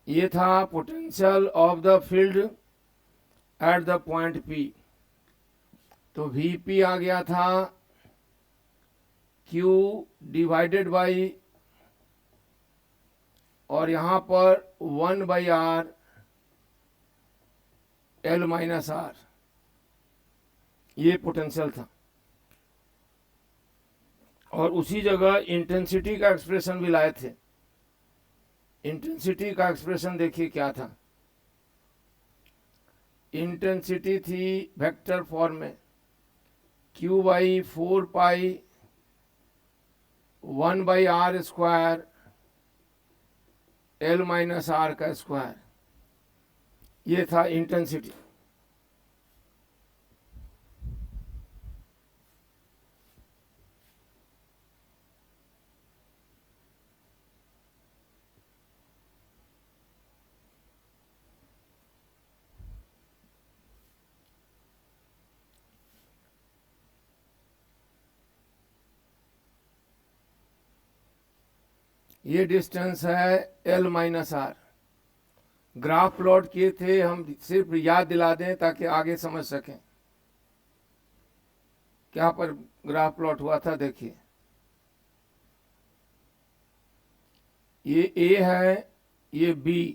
ये था potential of the field at the point P। तो Vp आ गया था Q डिवाइडेड बाई, और यहां पर 1/r L माइनस R, ये पोटेंशियल था। और उसी जगह इंटेंसिटी का एक्सप्रेशन भी लाए थे। इंटेंसिटी का एक्सप्रेशन देखिए क्या था। इंटेंसिटी थी वेक्टर फॉर्म में, Q/4 1/r² L minus R का स्क्वायर, ये था इंटेंसिटी। ये डिस्टेंस है L minus R। Graph plot किए थे, हम सिर्फ याद दिला दें ताकि आगे समझ सकें क्या पर ग्राफ प्लॉट हुआ था। देखिए, ये A है, ये B,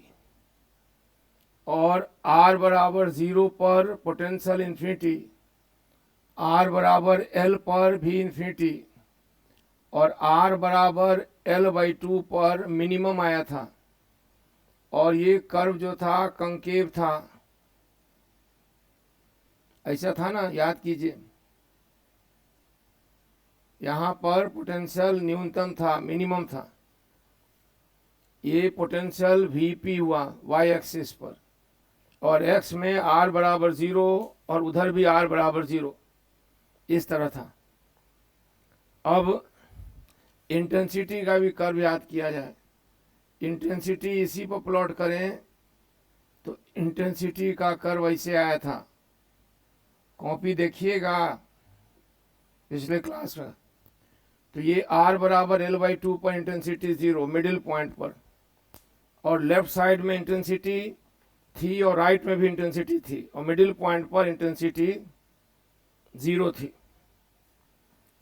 और R बराबर 0 पर पोटेंशियल इन्फिनिटी, R बराबर L पर भी इन्फिनिटी, और R बराबर L/2 पर मिनिमम आया था। और ये कर्व जो था कंकेव था, ऐसा था ना, याद कीजिए। यहां पर पोटेंशियल न्यूनतम था, मिनिमम था। ये पोटेंशियल Vp हुआ y एक्सिस पर, और x में r बराबर 0 और उधर भी r बराबर 0, इस तरह था। अब इंटेंसिटी का भी कर्व याद किया जाए। इंटेंसिटी इसी पर प्लॉट करें तो इंटेंसिटी का कर्व ऐसे आया था। कॉपी देखिएगा पिछले क्लास में। तो ये r बराबर L/2 पर इंटेंसिटी 0 मिडिल पॉइंट पर, और लेफ्ट साइड में इंटेंसिटी थी और राइट में भी इंटेंसिटी थी, और मिडिल पॉइंट पर इंटेंसिटी 0 थी।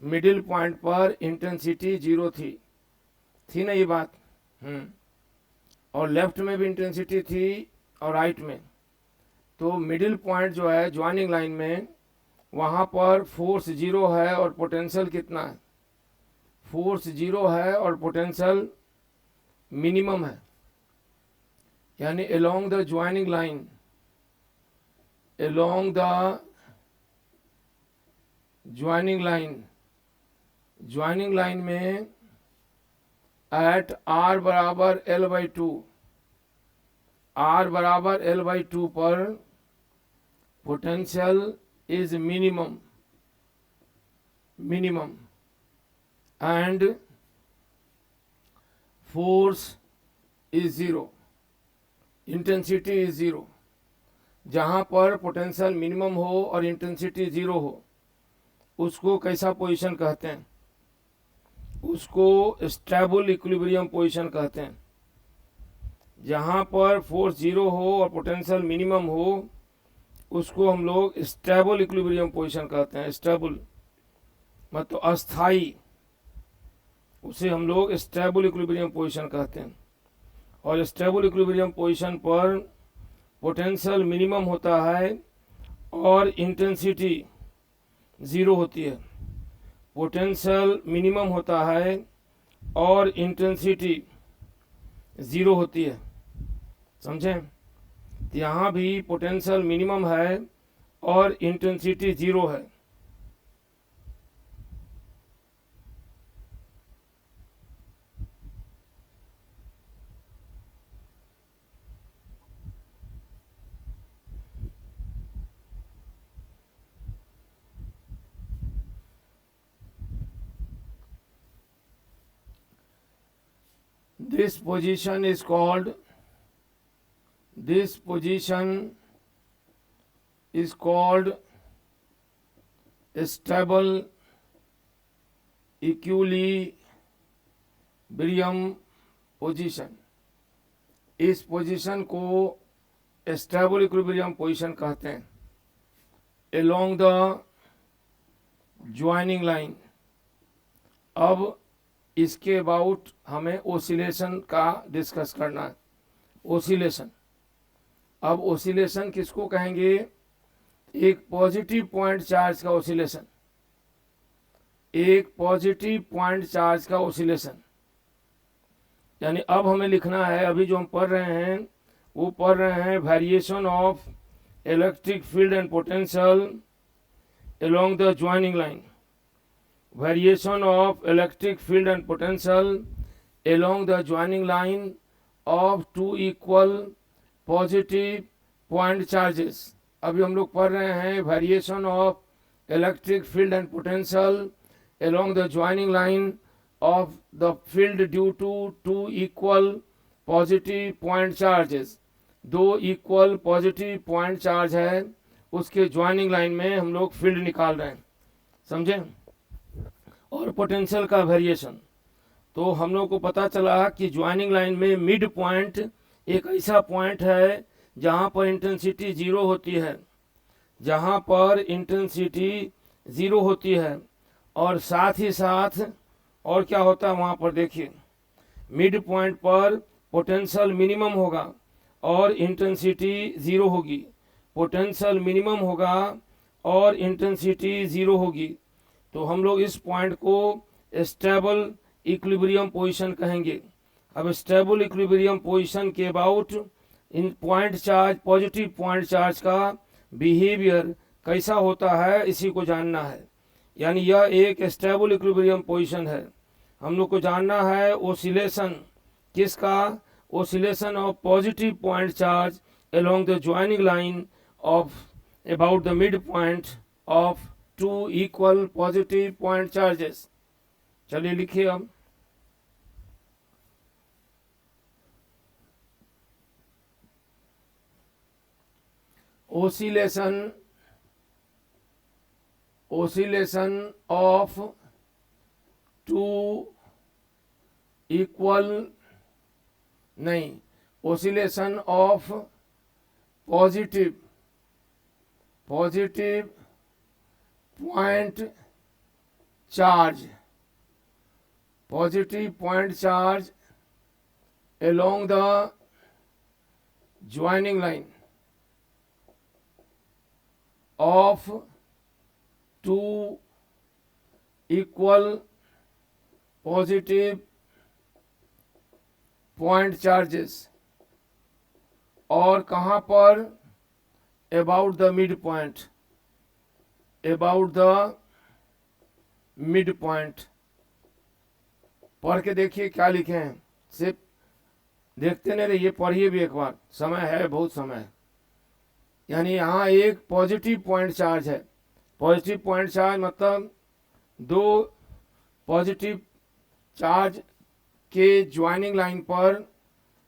मिडिल पॉइंट पर इंटेंसिटी 0 थी ना ये बात। और लेफ्ट में भी इंटेंसिटी थी और राइट में। तो मिडिल पॉइंट जो है ज्वाइनिंग लाइन में, वहां पर फोर्स 0 है और पोटेंशियल कितना है? फोर्स 0 है और पोटेंशियल मिनिमम है। यानी along the joining line, along the joining line में एट R बराबर L/2, R बराबर L/2 पर potential is minimum and force is 0, intensity is 0। जहां पर पोटेंशियल मिनिमम हो और इंटेंसिटी 0 हो, उसको कैसा पोजीशन कहते हैं? उसको स्टेबल इक्विलिब्रियम पोजीशन कहते हैं। जहां पर फोर्स 0 हो और पोटेंशियल मिनिमम हो, उसको हम लोग स्टेबल इक्विलिब्रियम पोजीशन कहते हैं। स्टेबल मतलब अस्थाई, उसे हम लोग स्टेबल इक्विलिब्रियम पोजीशन कहते हैं। और स्टेबल इक्विलिब्रियम पोजीशन पर पोटेंशियल मिनिमम होता है और इंटेंसिटी 0 होती है। पोटेंशियल मिनिमम होता है और इंटेंसिटी 0 होती है। समझें? तो यहाँ भी पोटेंशियल मिनिमम है और इंटेंसिटी 0 है। This position is called stable equilibrium position। इस पोजीशन को स्टेबल इक्विलिब्रियम पोजीशन कहते हैं। Along the joining line. अब इसके अबाउट हमें ओसिलेशन का डिस्कस करना है। ओसिलेशन, अब ओसिलेशन किसको कहेंगे? एक पॉजिटिव पॉइंट चार्ज का ओसिलेशन, एक पॉजिटिव पॉइंट चार्ज का ओसिलेशन। यानी अब हमें लिखना है, अभी जो हम पढ़ रहे हैं वो पढ़ रहे हैं variation of electric field and potential along the joining line. Variation of electric field and potential along the joining line of two equal positive point charges। अभी हम लोग पढ़ रहे हैं variation of electric field and potential along the joining line of the field due to two equal positive point charges। दो equal positive point charge है, उसके joining line में हम लोग field निकाल रहे हैं, समझे? और पोटेंशियल का वेरिएशन। तो हम लोग को पता चला कि ज्वाइनिंग लाइन में मिड पॉइंट एक ऐसा पॉइंट है जहां पर इंटेंसिटी जीरो होती है, जहां पर इंटेंसिटी जीरो होती है, और साथ ही साथ और क्या होता है वहां पर देखिए, मिड पॉइंट पर पोटेंशियल मिनिमम होगा और इंटेंसिटी जीरो होगी। पोटेंशियल मिनिमम होगा और इंटेंसिटी जीरो होगी, तो हम लोग इस पॉइंट को स्टेबल इक्विलिब्रियम पोजीशन कहेंगे। अब स्टेबल इक्विलिब्रियम पोजीशन के about in point charge, positive point charge का बिहेवियर कैसा होता है इसी को जानना है। यानी यह एक स्टेबल इक्विलिब्रियम पोजीशन है। हम लोग को जानना है ओसिलेशन किसका? Oscillation of positive point charge along the joining line of about the mid point of two equal positive point charges. चलिए लिखिए अब। Oscillation, oscillation of two equal, नहीं, oscillation of positive, positive point charge, positive point charge along the joining line of two equal positive point charges, और कहाँ पर? about the midpoint, about the midpoint। पढ़ के देखिए क्या लिखे हैं, सिर्फ देखते नहीं रहिए, पढ़िए भी एक बार, समय है, बहुत समय है। यानी यहाँ एक पॉजिटिव पॉइंट चार्ज है। पॉजिटिव पॉइंट चार्ज मतलब दो पॉजिटिव चार्ज के ज्वाइनिंग लाइन पर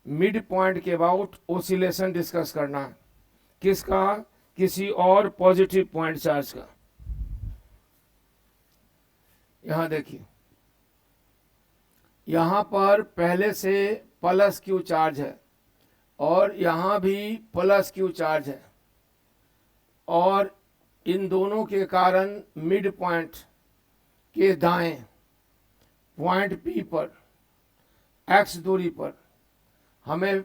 मिड पॉइंट के अबाउट ओसिलेशन डिस्कस करना है। किसका? किसी और पॉजिटिव पॉइंट चार्ज का। यहां देखिए, यहां पर पहले से प्लस क्यू चार्ज है और यहां भी प्लस क्यू चार्ज है, और इन दोनों के कारण मिड पॉइंट के दाएं पॉइंट पी पर एक्स दूरी पर हमें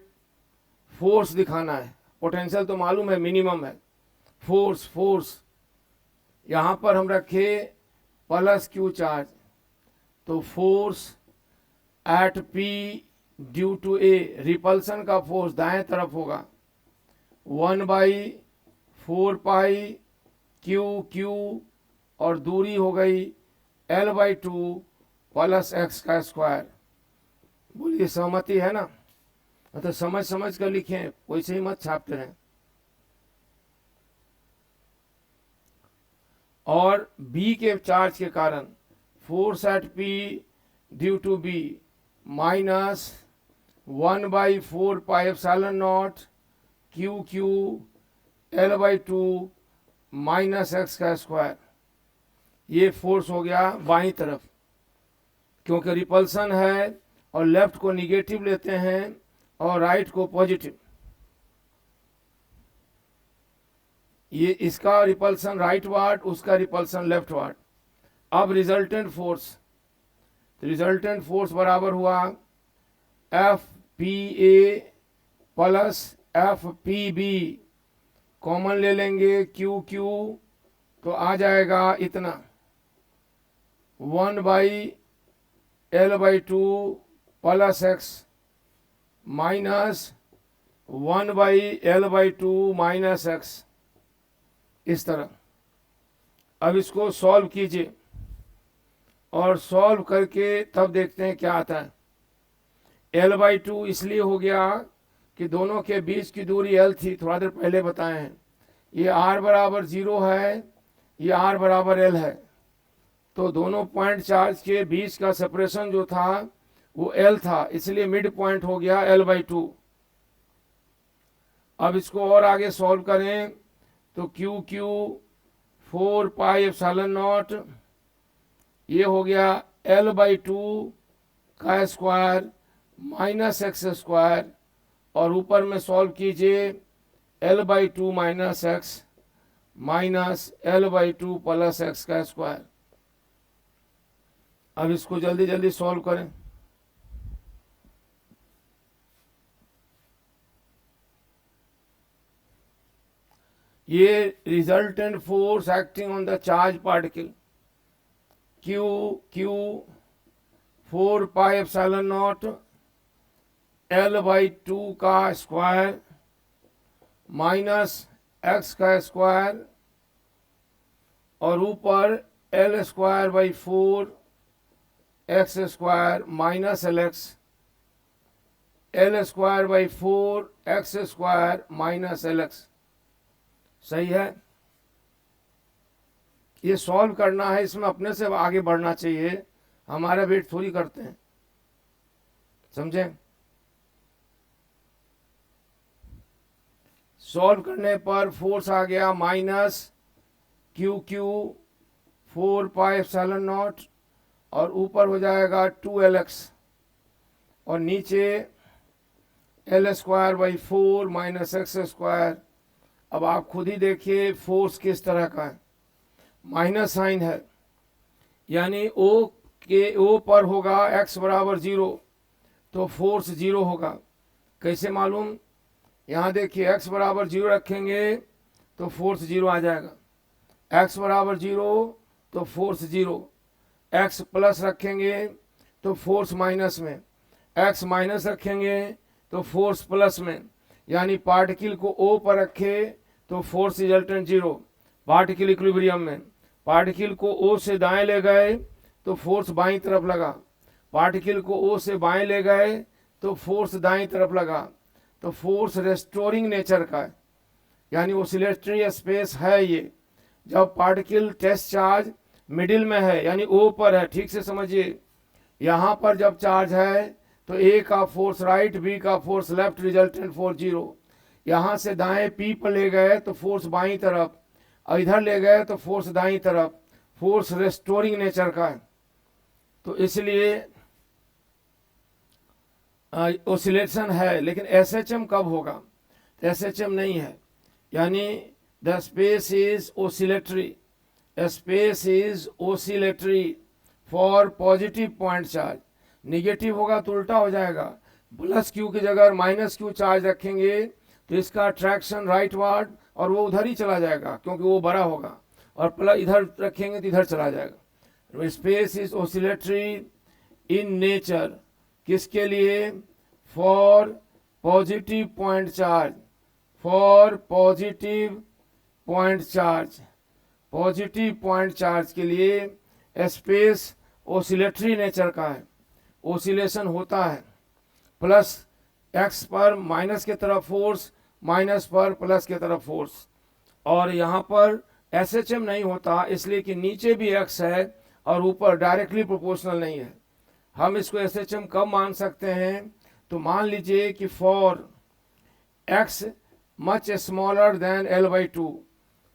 फोर्स दिखाना है। पोटेंशियल तो मालूम है, मिनिमम है। फोर्स, फोर्स यहाँ पर हम रखे प्लस क्यू चार्ज, तो force at P due to A, repulsion का फोर्स दाएं तरफ होगा 1/4 क्यू क्यू, और दूरी हो गई L/2 प्लस एक्स का स्क्वायर। बोलिए सहमति है ना? तो समझ समझ कर लिखें, वैसे ही मत छापते रहें। और बी के चार्ज के कारण force at P due to B minus 1/4 Q Q L/2 minus x का स्क्वायर। ये फोर्स हो गया बाईं तरफ, क्योंकि रिपल्सन है और लेफ्ट को निगेटिव लेते हैं और राइट को पॉजिटिव। ये इसका रिपल्सन राइट वार्ड, उसका रिपल्सन लेफ्ट वार्ड। अब रिजल्टेंट फोर्स बराबर हुआ F P A plus F P B, common ले लेंगे क्यू क्यू, तो आ जाएगा इतना 1/L/2 plus x minus 1/L/2 minus x, इस तरह। अब इसको सॉल्व कीजिए और सॉल्व करके तब देखते हैं क्या आता है। L/2 इसलिए हो गया कि दोनों के बीच की दूरी L थी, थोड़ा देर पहले बताए हैं। ये R बराबर 0 है, ये R बराबर L है, तो दोनों पॉइंट चार्ज के बीच का सेपरेशन जो था वो L था, इसलिए मिड पॉइंट हो गया L/2। अब इसको और आगे सॉल्व करें तो क्यू क्यू 4πε0, ये हो गया L/2 का स्क्वायर माइनस एक्स स्क्वायर, और ऊपर में सॉल्व कीजिए L/2 minus x minus L/2 plus x का स्क्वायर। अब इसको जल्दी जल्दी सॉल्व करें। ये resultant force acting on the charge particle q 4πε0 L/2 का स्क्वायर माइनस एक्स का स्क्वायर, और ऊपर L²/4 x square minus LX, L²/4 x square minus LX। सही है। ये सॉल्व करना है, इसमें अपने से आगे बढ़ना चाहिए, हमारा वेट थोड़ी करते हैं, समझे। सॉल्व करने पर फोर्स आ गया माइनस क्यू क्यू 4πε0, और ऊपर हो जाएगा 2LX, और नीचे L²/4 माइनस एक्स स्क्वायर। अब आप खुद ही देखिए फोर्स किस तरह का है, माइनस साइन है, यानी O पर होगा x बराबर 0, तो फोर्स 0 होगा। कैसे मालूम? यहाँ देखिए x बराबर 0 रखेंगे तो फोर्स 0 आ जाएगा, x बराबर 0 तो फोर्स 0, x प्लस रखेंगे तो फोर्स माइनस में, x माइनस रखेंगे तो फोर्स प्लस में, यानी पार्टिकल को O पर रखे तो फोर्स रिजल्टेंट 0, पार्टिकल इक्विलिब्रियम में। पार्टिकल को O से दाएं ले गए तो फोर्स बाईं तरफ लगा, पार्टिकल को O से बाएं ले गए तो फोर्स दाईं तरफ लगा, तो फोर्स रेस्टोरिंग नेचर का है, यानी ऑसिलेटरी स्पेस है ये। जब पार्टिकल टेस्ट चार्ज मिडिल में है, यानी O पर है, ठीक से समझिए। यहाँ पर जब चार्ज है तो A का फोर्स राइट, B का फोर्स लेफ्ट, रिजल्टेंट फोर्स 0। यहाँ से दाएं P पर ले गए तो फोर्स बाईं तरफ, और इधर ले गए तो फोर्स दाईं तरफ, फोर्स रेस्टोरिंग नेचर का है। तो इसलिए ओसिलेशन है, लेकिन SHM कब होगा? SHM नहीं है, यानी the space is oscillatory, space is oscillatory for positive point charge. Negative होगा तो उल्टा हो जाएगा, प्लस क्यू की जगह माइनस क्यू चार्ज रखेंगे तो इसका अट्रैक्शन राइट वार्ड, और वो उधर ही चला जाएगा क्योंकि वो बड़ा होगा, और प्लस इधर रखेंगे तो इधर चला जाएगा। Space is oscillatory in nature, किसके लिए? For positive point charge, for positive point charge, positive point charge के लिए स्पेस ओसिलेटरी नेचर का है, ओसिलेशन होता है। प्लस एक्स पर माइनस की तरफ फोर्स, माइनस पर प्लस की तरफ फोर्स, और यहाँ पर SHM नहीं होता, इसलिए कि नीचे भी एक्स है और ऊपर डायरेक्टली प्रोपोर्शनल नहीं है। हम इसको SHM कब मान सकते हैं? तो मान लीजिए कि for x much smaller than L/2,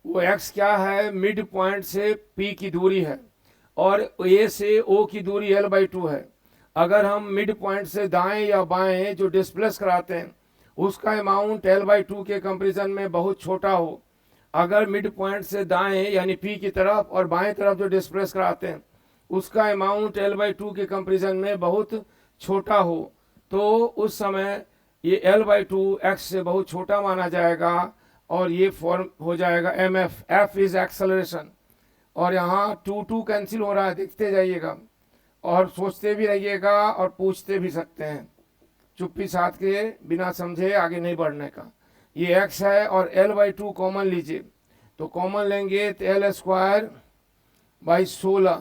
वो x क्या है? मिड पॉइंट से P की दूरी है, और A से O की दूरी L/2 है। अगर हम मिड पॉइंट से दाएं या बाएं जो डिस्प्लेस कराते हैं उसका अमाउंट L/2 के कंपेरिजन में बहुत छोटा हो, अगर मिड पॉइंट से दाएं यानी P की तरफ और बाएं तरफ जो डिस्प्लेस कराते हैं उसका अमाउंट L/2 के कंपेरिजन में बहुत छोटा हो, तो उस समय ये L/2 x से बहुत छोटा माना जाएगा और ये फॉर्म हो जाएगा mf। f इज एक्सेलरेशन, और यहाँ 2 कैंसिल हो रहा है, देखते जाइएगा और सोचते भी रहिएगा और पूछते भी सकते हैं, चुप्पी साध के बिना समझे आगे नहीं बढ़ने का। ये x है और L/2 कॉमन लीजिए, तो कॉमन लेंगे तो L²/16,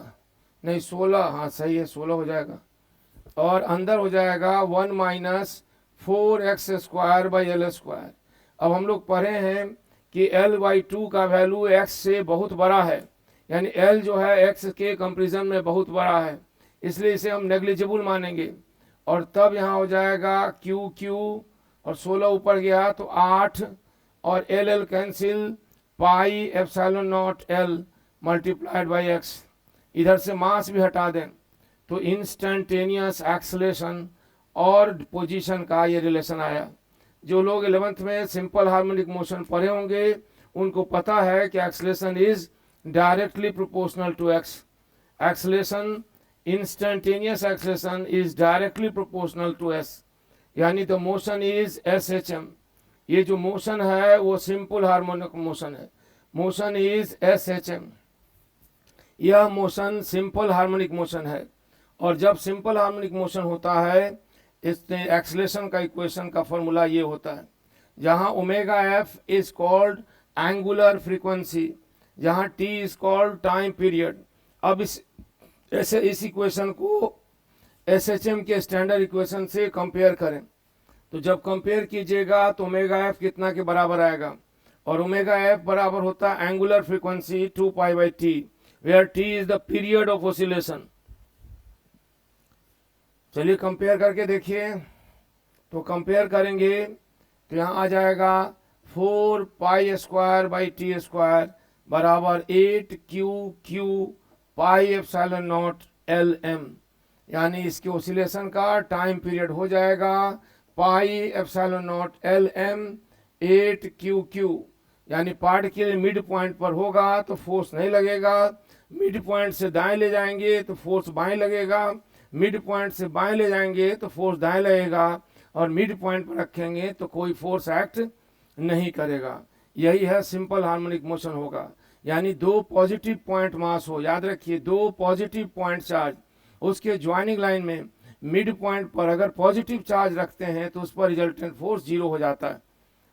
नहीं 16, हाँ सही है 16 हो जाएगा, और अंदर हो जाएगा 1 - 4x² L²। अब हम लोग पढ़े हैं कि L/2 का वैल्यू x से बहुत बड़ा है, यानी L जो है x के कंपेरिजन में बहुत बड़ा है, इसलिए इसे हम नेग्लिजिबल मानेंगे। और तब यहाँ हो जाएगा Q और 16 ऊपर गया तो 8 और L cancel, πε0L multiplied by x। इधर से मास भी हटा दें तो इंस्टेंटेनियस एक्सेलरेशन और पोजीशन का ये रिलेशन आया। जो लोग 11th में सिंपल हार्मोनिक मोशन पढ़े होंगे उनको पता है कि acceleration is directly proportional to x। Acceleration, instantaneous acceleration is directly proportional to s, यानी द मोशन इज SHM। ये जो मोशन है वो सिंपल हार्मोनिक मोशन है, मोशन इज SHM। यह मोशन सिंपल हार्मोनिक मोशन है, और जब सिंपल हार्मोनिक मोशन होता है इसमें एक्सेलरेशन का इक्वेशन का फॉर्मूला ये होता है, जहां ω/f is called angular frequency, जहां t is called time period. अब इस इक्वेशन को SHM के स्टैंडर्ड इक्वेशन से कंपेयर करें, तो जब कंपेयर कीजिएगा तो ω/f कितना के बराबर आएगा, और ω/f बराबर होता है angular frequency 2π/t, where t is the period of oscillation. चलिए कंपेयर करके देखिए, तो कंपेयर करेंगे तो यहाँ आ जाएगा 4π² बराबर 8Q πε0Lm, यानी इसके ऑसिलेशन का टाइम पीरियड हो जाएगा πε0Lm 8Q, यानी पार्टिकल मिड पॉइंट पर होगा तो फोर्स नहीं लगेगा, मिड पॉइंट से दाएं ले जाएंगे तो फोर्स बाएं लगेगा, मिड पॉइंट से बाएं ले जाएंगे तो फोर्स दाएं लगेगा, और मिड पॉइंट पर रखेंगे तो कोई फोर्स एक्ट नहीं करेगा। यही है सिंपल हार्मोनिक मोशन होगा, यानी दो पॉजिटिव पॉइंट मास हो, याद रखिए दो पॉजिटिव पॉइंट चार्ज, उसके ज्वाइनिंग लाइन में मिड पॉइंट पर अगर पॉजिटिव चार्ज रखते हैं तो उस पर रिजल्टेंट फोर्स 0 हो जाता है,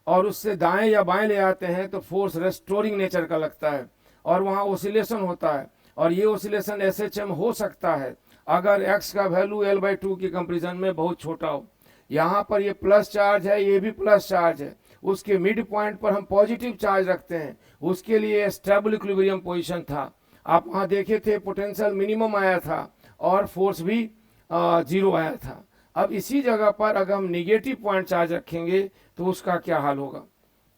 और उससे दाएं या बाएं ले आते हैं तो फोर्स रेस्टोरिंग नेचर का लगता है, और वहाँ ओसिलेशन होता है, और ये ओसिलेशन SHM हो सकता है अगर x का वैल्यू L/2 के कंपेरिजन में बहुत छोटा हो। यहाँ पर ये प्लस चार्ज है, ये भी प्लस चार्ज है, उसके मिड पॉइंट पर हम पॉजिटिव चार्ज रखते हैं, उसके लिए स्टेबल इक्विलिब्रियम पोजीशन था। आप वहाँ देखे थे पोटेंशियल मिनिमम आया था और फोर्स भी 0 आया था। अब इसी जगह पर अगर हम निगेटिव पॉइंट चार्ज रखेंगे तो उसका क्या हाल होगा।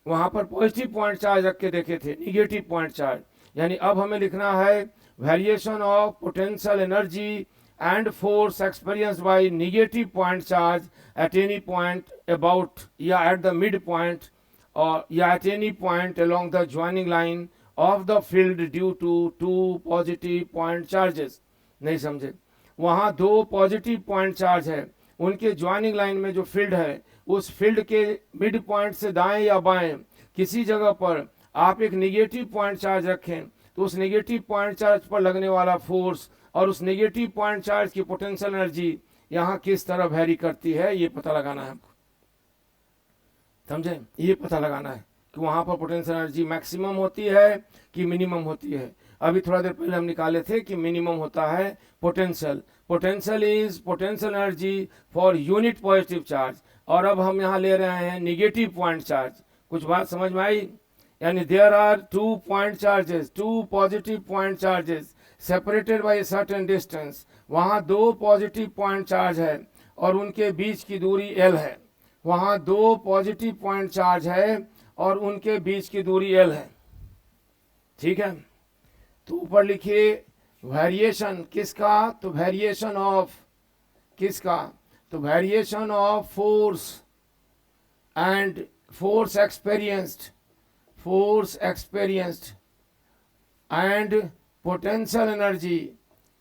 वहाँ पर पॉजिटिव पॉइंट चार्ज रख के देखे थे, निगेटिव पॉइंट चार्ज, यानी अब हमें लिखना है variation of potential energy and force experienced by negative point charge at any point about at the midpoint or at any point along the joining line of the field due to two positive point charges। नहीं समझे, वहाँ दो positive point charge है, उनके joining line में जो field है उस फील्ड के मिड पॉइंट से दाएं या बाएं किसी जगह पर आप एक निगेटिव पॉइंट चार्ज रखें तो उस निगेटिव पॉइंट चार्ज पर लगने वाला फोर्स और उस नेगेटिव पॉइंट चार्ज की पोटेंशियल एनर्जी यहाँ किस तरह वेरी करती है ये पता लगाना है हमको, समझे। ये पता लगाना है कि वहाँ पर पोटेंशियल एनर्जी मैक्सिमम होती है कि मिनिमम होती है। अभी थोड़ा देर पहले हम निकाले थे कि मिनिमम होता है potential, potential is potential energy for unit positive charge, और अब हम यहाँ ले रहे हैं निगेटिव पॉइंट चार्ज। कुछ बात समझ में आई, यानी there are 2 point charges, 2 positive point charges separated by certain distance. वहाँ दो पॉजिटिव पॉइंट चार्ज है और उनके बीच की दूरी L है, वहाँ दो पॉजिटिव पॉइंट चार्ज है और उनके बीच की दूरी L है, ठीक है। तो ऊपर लिखिए वेरिएशन किसका, तो वेरिएशन ऑफ किसका? तो variation of force and force experienced and potential energy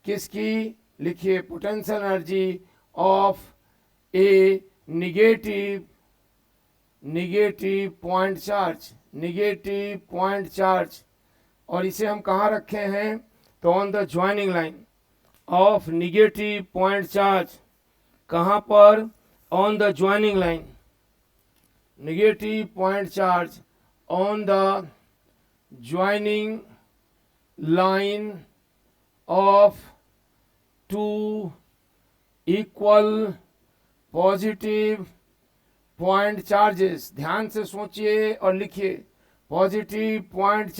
किसकी? लिखिए, potential energy of A negative point charge. और इसे हम कहाँ रखे हैं? तो on the joining line of negative point charge. कहाँ पर? On the joining line, negative point charge on the joining line of two equal positive point charges। ध्यान से सोचिए और लिखिए, पॉजिटिव पॉइंट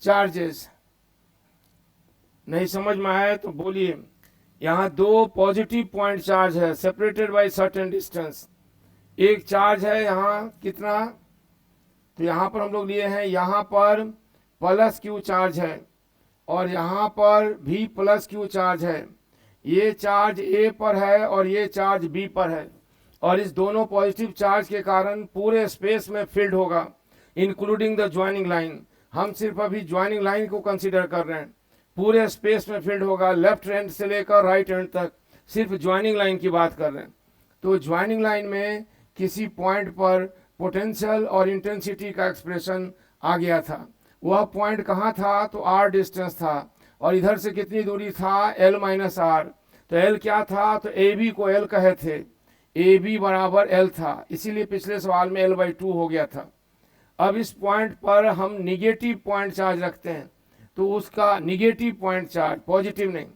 चार्जेस। नहीं समझ में आया तो बोलिए। यहाँ दो पॉजिटिव पॉइंट चार्ज है सेपरेटेड बाय सर्टेन डिस्टेंस। एक चार्ज है यहाँ कितना? तो यहाँ पर हम लोग लिए हैं, यहाँ पर प्लस क्यू चार्ज है और यहाँ पर भी प्लस क्यू चार्ज है। ये चार्ज ए पर है और ये चार्ज बी पर है, और इस दोनों पॉजिटिव चार्ज के कारण पूरे स्पेस में फील्ड होगा इंक्लूडिंग द ज्वाइनिंग लाइन। हम सिर्फ अभी ज्वाइनिंग लाइन को कंसीडर कर रहे हैं। पूरे स्पेस में फील्ड होगा, लेफ्ट हैंड से लेकर राइट हैंड तक, सिर्फ ज्वाइनिंग लाइन की बात कर रहे हैं। तो ज्वाइनिंग लाइन में किसी पॉइंट पर पोटेंशियल और इंटेंसिटी का एक्सप्रेशन आ गया था। वह पॉइंट कहाँ था? तो आर डिस्टेंस था, और इधर से कितनी दूरी था? L minus R. तो एल क्या था? तो ए बी को एल कहे थे, ए बी बराबर एल था, इसीलिए पिछले सवाल में एल बाई 2 हो गया था। अब इस पॉइंट पर हम निगेटिव पॉइंट चार्ज रखते हैं, तो उसका निगेटिव पॉइंट चार्ज, पॉजिटिव नहीं,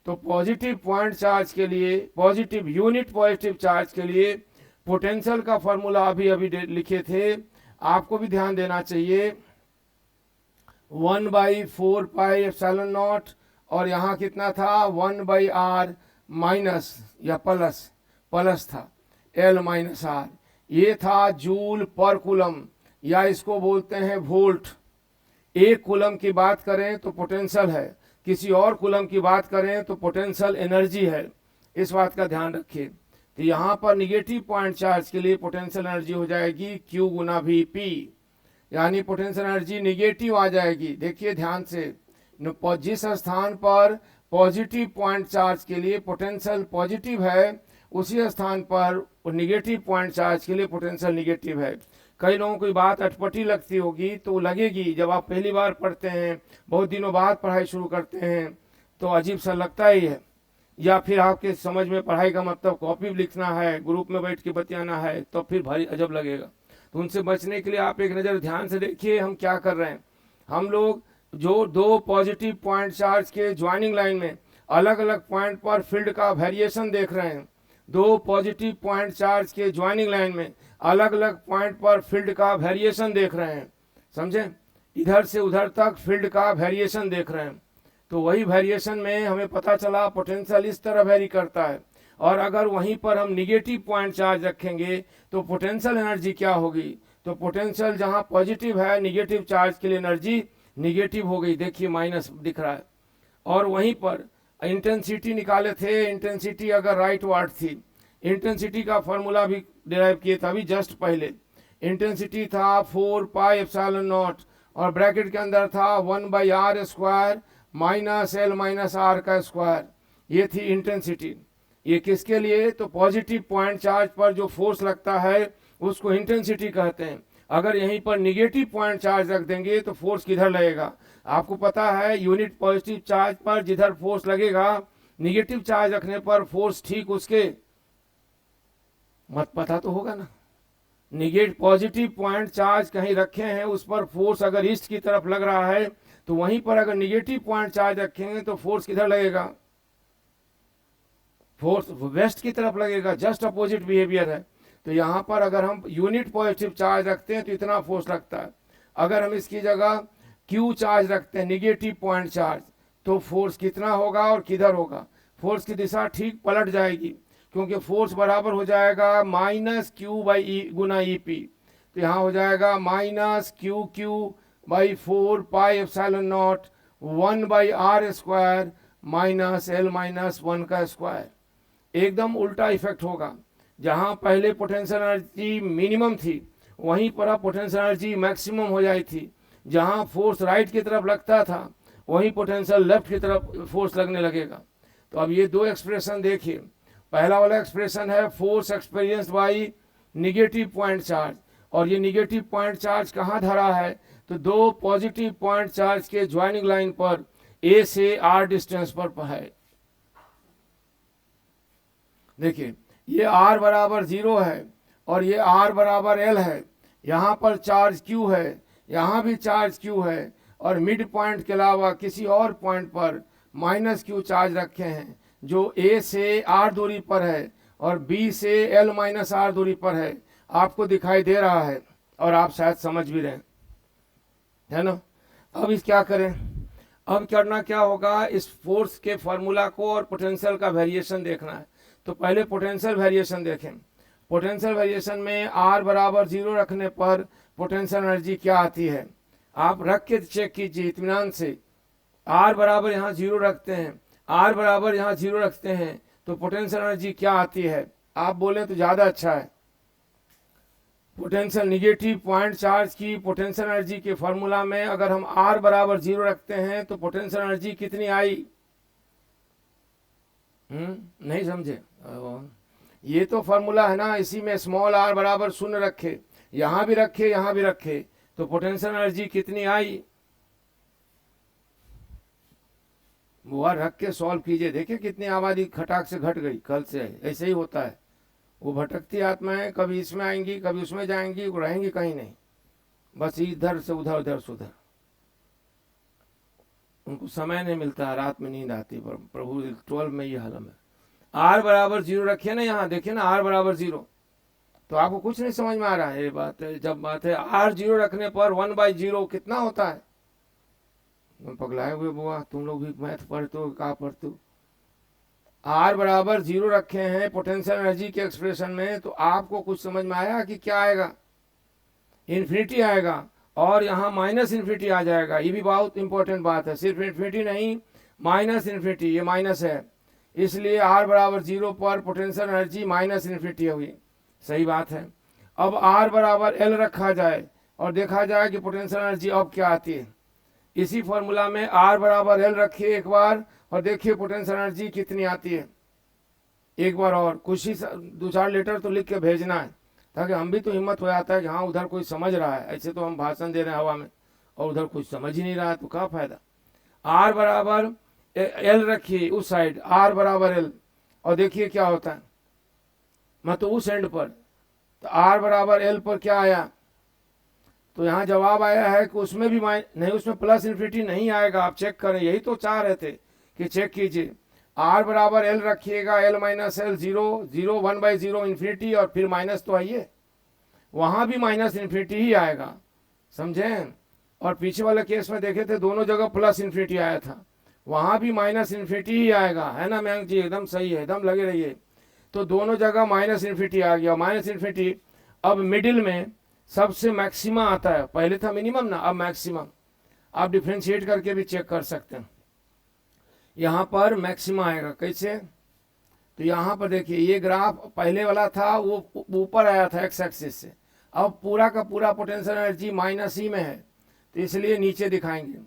तो पॉजिटिव पॉइंट चार्ज के लिए, पॉजिटिव यूनिट पॉजिटिव चार्ज के लिए पोटेंशियल का फॉर्मूला अभी लिखे थे, आपको भी ध्यान देना चाहिए। 1/4πε0, और यहाँ कितना था? 1/r माइनस या प्लस था L माइनस आर। ये था जूल पर कूलम, या इसको बोलते हैं वोल्ट। एक कूलम की बात करें तो पोटेंशियल है, किसी और कूलम की बात करें तो पोटेंशियल एनर्जी है। इस बात का ध्यान रखिए। तो यहाँ पर निगेटिव पॉइंट चार्ज के लिए पोटेंशियल एनर्जी हो जाएगी Q गुना Vp, यानी पोटेंशियल एनर्जी निगेटिव आ जाएगी। देखिए ध्यान से, जिस स्थान पर पॉजिटिव पॉइंट चार्ज के लिए पोटेंशियल पॉजिटिव है, उसी स्थान पर निगेटिव पॉइंट चार्ज के लिए पोटेंशियल निगेटिव है। कई लोगों को बात अटपटी लगती होगी, तो लगेगी जब आप पहली बार पढ़ते हैं, बहुत दिनों बाद पढ़ाई शुरू करते हैं, तो अजीब सा लगता ही है। या फिर आपके समझ में पढ़ाई का मतलब कॉपी लिखना है, ग्रुप में बैठ के बतियाना है, तो फिर भारी अजब लगेगा। तो उनसे बचने के लिए आप एक नज़र ध्यान से देखिए हम क्या कर रहे हैं। हम लोग जो दो पॉजिटिव पॉइंट चार्ज के ज्वाइनिंग लाइन में अलग अलग पॉइंट पर फील्ड का वेरिएशन देख रहे हैं। दो पॉजिटिव पॉइंट चार्ज के ज्वाइनिंग लाइन में अलग अलग पॉइंट पर फील्ड का वेरिएशन देख रहे हैं, समझे? इधर से उधर तक फील्ड का वेरिएशन देख रहे हैं। तो वही वेरिएशन में हमें पता चला पोटेंशियल इस तरह वेरी करता है, और अगर वहीं पर हम निगेटिव पॉइंट चार्ज रखेंगे तो पोटेंशियल एनर्जी क्या होगी? तो पोटेंशियल जहां पॉजिटिव है, निगेटिव चार्ज के लिए एनर्जी निगेटिव हो गई, देखिए माइनस दिख रहा है। और वहीं पर इंटेंसिटी निकाले थे, इंटेंसिटी अगर राइट वार्ड थी, इंटेंसिटी का फॉर्मूला भी डिराइव किए थे अभी जस्ट पहले। इंटेंसिटी था 4πε0, और ब्रैकेट के अंदर था 1/r² minus L minus R का स्क्वायर। ये थी इंटेंसिटी। ये किसके लिए? तो पॉजिटिव पॉइंट चार्ज पर जो फोर्स लगता है उसको इंटेंसिटी कहते हैं। अगर यहीं पर निगेटिव पॉइंट चार्ज रख देंगे तो फोर्स किधर लगेगा? आपको पता है यूनिट पॉजिटिव चार्ज पर जिधर फोर्स लगेगा, निगेटिव चार्ज रखने पर फोर्स ठीक उसके मत पता तो होगा ना। निगेटिव पॉजिटिव पॉइंट चार्ज कहीं रखे हैं, उस पर फोर्स अगर ईस्ट की तरफ लग रहा है, तो वहीं पर अगर निगेटिव पॉइंट चार्ज रखेंगे तो फोर्स किधर लगेगा? फोर्स वेस्ट की तरफ लगेगा, जस्ट अपोजिट बिहेवियर है। तो यहाँ पर अगर हम यूनिट पॉजिटिव चार्ज रखते हैं तो इतना फोर्स लगता है। अगर हम इसकी जगह क्यू चार्ज रखते हैं, निगेटिव पॉइंट चार्ज, तो फोर्स कितना होगा और किधर होगा? फोर्स की दिशा ठीक पलट जाएगी, क्योंकि फोर्स बराबर हो जाएगा -Q/E गुना EP। तो यहाँ हो जाएगा -QQ/4πε0 1/r² minus L minus 1 का स्क्वायर। एकदम उल्टा इफेक्ट होगा। जहां पहले पोटेंशियल एनर्जी मिनिमम थी वहीं पर अब पोटेंशियल एनर्जी मैक्सिमम हो जाई थी। जहां फोर्स राइट की तरफ लगता था वहीं पोटेंशियल लेफ्ट की तरफ फोर्स लगने लगेगा। तो अब ये दो एक्सप्रेशन देखिए। पहला वाला एक्सप्रेशन है force experienced by negative point charge, और ये निगेटिव पॉइंट चार्ज कहाँ धरा है, तो दो पॉजिटिव पॉइंट चार्ज के ज्वाइनिंग लाइन पर ए से आर डिस्टेंस पर है। देखिए ये r बराबर 0 है और ये r बराबर l है। यहाँ पर चार्ज q है, यहाँ भी चार्ज q है, और मिड पॉइंट के अलावा किसी और पॉइंट पर माइनस q चार्ज रखे हैं जो a से r दूरी पर है और b से l माइनस r दूरी पर है। आपको दिखाई दे रहा है और आप शायद समझ भी रहे हैं, है ना। अब इस क्या करें, अब करना क्या होगा, इस फोर्स के फॉर्मूला को और पोटेंशियल का वेरिएशन देखना है। तो पहले पोटेंशियल वेरिएशन देखें। पोटेंशियल वेरिएशन में r बराबर 0 रखने पर पोटेंशियल एनर्जी क्या आती है, आप रख के चेक कीजिए इत्मीनान से। r बराबर यहाँ 0 रखते हैं, r बराबर यहाँ 0 रखते हैं, तो पोटेंशियल एनर्जी क्या आती है, आप बोले तो ज़्यादा अच्छा है। पोटेंशियल निगेटिव पॉइंट चार्ज की पोटेंशियल एनर्जी के फॉर्मूला में अगर हम r बराबर 0 रखते हैं तो पोटेंशियल एनर्जी कितनी आई, नहीं समझे। ये तो फॉर्मूला है ना, इसी में स्मॉल r बराबर 0 रखे, यहाँ भी रखे यहाँ भी रखे, तो पोटेंशियल एनर्जी कितनी आई, वो रख के सॉल्व कीजिए, देखिए कितनी आबादी खटाक से घट गई। कल से ऐसे ही होता है, वो भटकती आत्माएं कभी इसमें आएंगी कभी उसमें जाएंगी, वो रहेंगी कहीं नहीं, बस इधर से उधर उधर से उधर। उनको समय नहीं मिलता, रात में नींद आती। प्रभु 12 में ये हालम है। r बराबर 0 रखिए ना, यहाँ देखिए ना r बराबर 0, तो आपको कुछ नहीं समझ में आ रहा है। ये बात है, जब बात है r 0 रखने पर 1/0 कितना होता है। तुम पगलाए हुए बुआ, तुम लोग भी मैथ पढ़ते हो, कहाँ पढ़ते हो। r बराबर 0 रखे हैं पोटेंशियल एनर्जी के एक्सप्रेशन में, तो आपको कुछ समझ में आया कि क्या आएगा, इन्फिनिटी आएगा, और यहाँ माइनस इन्फिनिटी आ जाएगा। ये भी बहुत इंपॉर्टेंट बात है, सिर्फ इन्फिनिटी नहीं माइनस इन्फिनिटी, ये माइनस है, इसलिए r बराबर 0 पर पोटेंशियल एनर्जी माइनस इन्फिनिटी हुई। सही बात है। अब r बराबर l रखा जाए और देखा जाए कि पोटेंशियल एनर्जी अब क्या आती है। इसी फॉर्मूला में r बराबर l रखिए एक बार और देखिए पोटेंशियल एनर्जी कितनी आती है। एक बार और कुछ ही 2-4 लेटर तो लिख के भेजना है, ताकि हम भी तो हिम्मत हो जाता है कि हाँ उधर कोई समझ रहा है। ऐसे तो हम भाषण दे रहे हैं हवा में और उधर कुछ समझ ही नहीं रहा है, तो क्या फायदा। r बराबर l रखिए उस साइड, r बराबर l, और देखिए क्या होता है, मतलब उस एंड पर। तो r बराबर l पर क्या आया, तो यहाँ जवाब आया है कि उसमें भी नहीं, उसमें प्लस इन्फिनिटी नहीं आएगा। आप चेक करें, यही तो चाह रहे थे कि चेक कीजिए। r बराबर l रखिएगा, l माइनस l 0 0 1/0 इन्फिनिटी, और फिर माइनस तो आइए, वहाँ भी माइनस इन्फिनिटी ही आएगा, समझें। और पीछे वाले केस में देखे थे दोनों जगह प्लस इन्फिनिटी आया था, वहाँ भी माइनस इन्फिनिटी ही आएगा, है ना मयंक जी, एकदम सही है, एकदम लगे रहिए। तो दोनों जगह माइनस इन्फिनिटी आ गया, माइनस इन्फिनिटी। अब मिडिल में सबसे मैक्सिमा आता है, पहले था मिनिमम ना, अब मैक्सिमम। आप डिफ्रेंशिएट करके भी चेक कर सकते हैं। यहाँ पर मैक्सिमा आएगा, कैसे, तो यहाँ पर देखिए ये ग्राफ पहले वाला था वो ऊपर आया था एक्स एक्सिस से, अब पूरा का पूरा पोटेंशियल एनर्जी माइनस ही में है, तो इसलिए नीचे दिखाएंगे।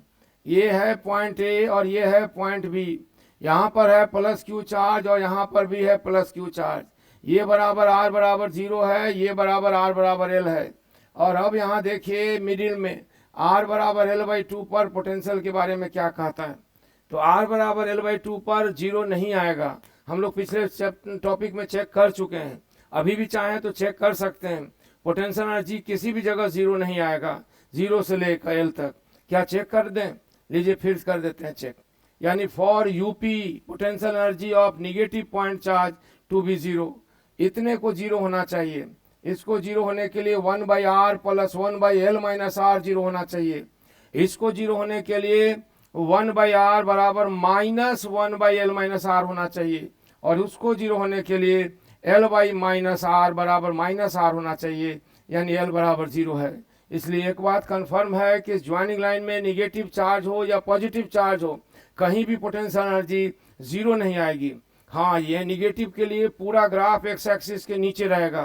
ये है पॉइंट ए और ये है पॉइंट बी, यहाँ पर है प्लस क्यू चार्ज और यहाँ पर भी है प्लस क्यू चार्ज। ये बराबर r बराबर 0 है, ये बराबर r बराबर l है। और अब यहाँ देखिए मिडिल में r बराबर l/2 पर पोटेंशियल के बारे में क्या कहता है। तो r बराबर l/2 पर 0 नहीं आएगा, हम लोग पिछले टॉपिक में चेक कर चुके हैं, अभी भी चाहें तो चेक कर सकते हैं। पोटेंशियल एनर्जी किसी भी जगह 0 नहीं आएगा, 0 से लेकर l तक। क्या चेक कर दें, लीजिए फिर कर देते हैं चेक। यानी for UP potential energy of negative point charge to be 0, इतने को 0 होना चाहिए। इसको 0 होने के लिए 1/r plus 1/l minus r 0 होना चाहिए। इसको 0 होने के लिए 1/r बराबर माइनस 1/l माइनस r होना चाहिए, और उसको 0 होने के लिए l/-r बराबर -r होना चाहिए, यानी l बराबर 0 है। इसलिए एक बात कंफर्म है कि ज्वाइनिंग लाइन में निगेटिव चार्ज हो या पॉजिटिव चार्ज हो, कहीं भी पोटेंशियल एनर्जी जीरो नहीं आएगी। हाँ, ये निगेटिव के लिए पूरा ग्राफ एक्स एक्सिस के नीचे रहेगा।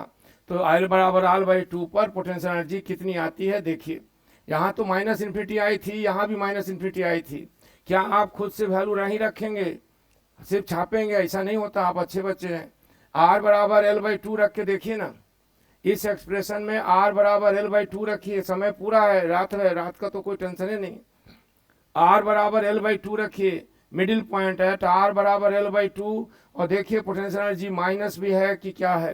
तो L बराबर R/2 पर पोटेंशियल एनर्जी कितनी आती है देखिए। यहाँ तो माइनस इन्फिनिटी आई थी, यहाँ भी माइनस इन्फिनिटी आई थी। क्या आप खुद से वैल्यू नहीं रखेंगे, सिर्फ छापेंगे? ऐसा नहीं होता, आप अच्छे बच्चे हैं। R बराबर L/2 रख के देखिए ना, इस एक्सप्रेशन में R बराबर L/2 रखिए। समय पूरा है, रात का तो कोई टेंशन ही नहीं। R बराबर L/2 रखिए, मिडिल पॉइंट है तो R बराबर L/2। और देखिए पोटेंशियल एनर्जी माइनस भी है कि क्या है,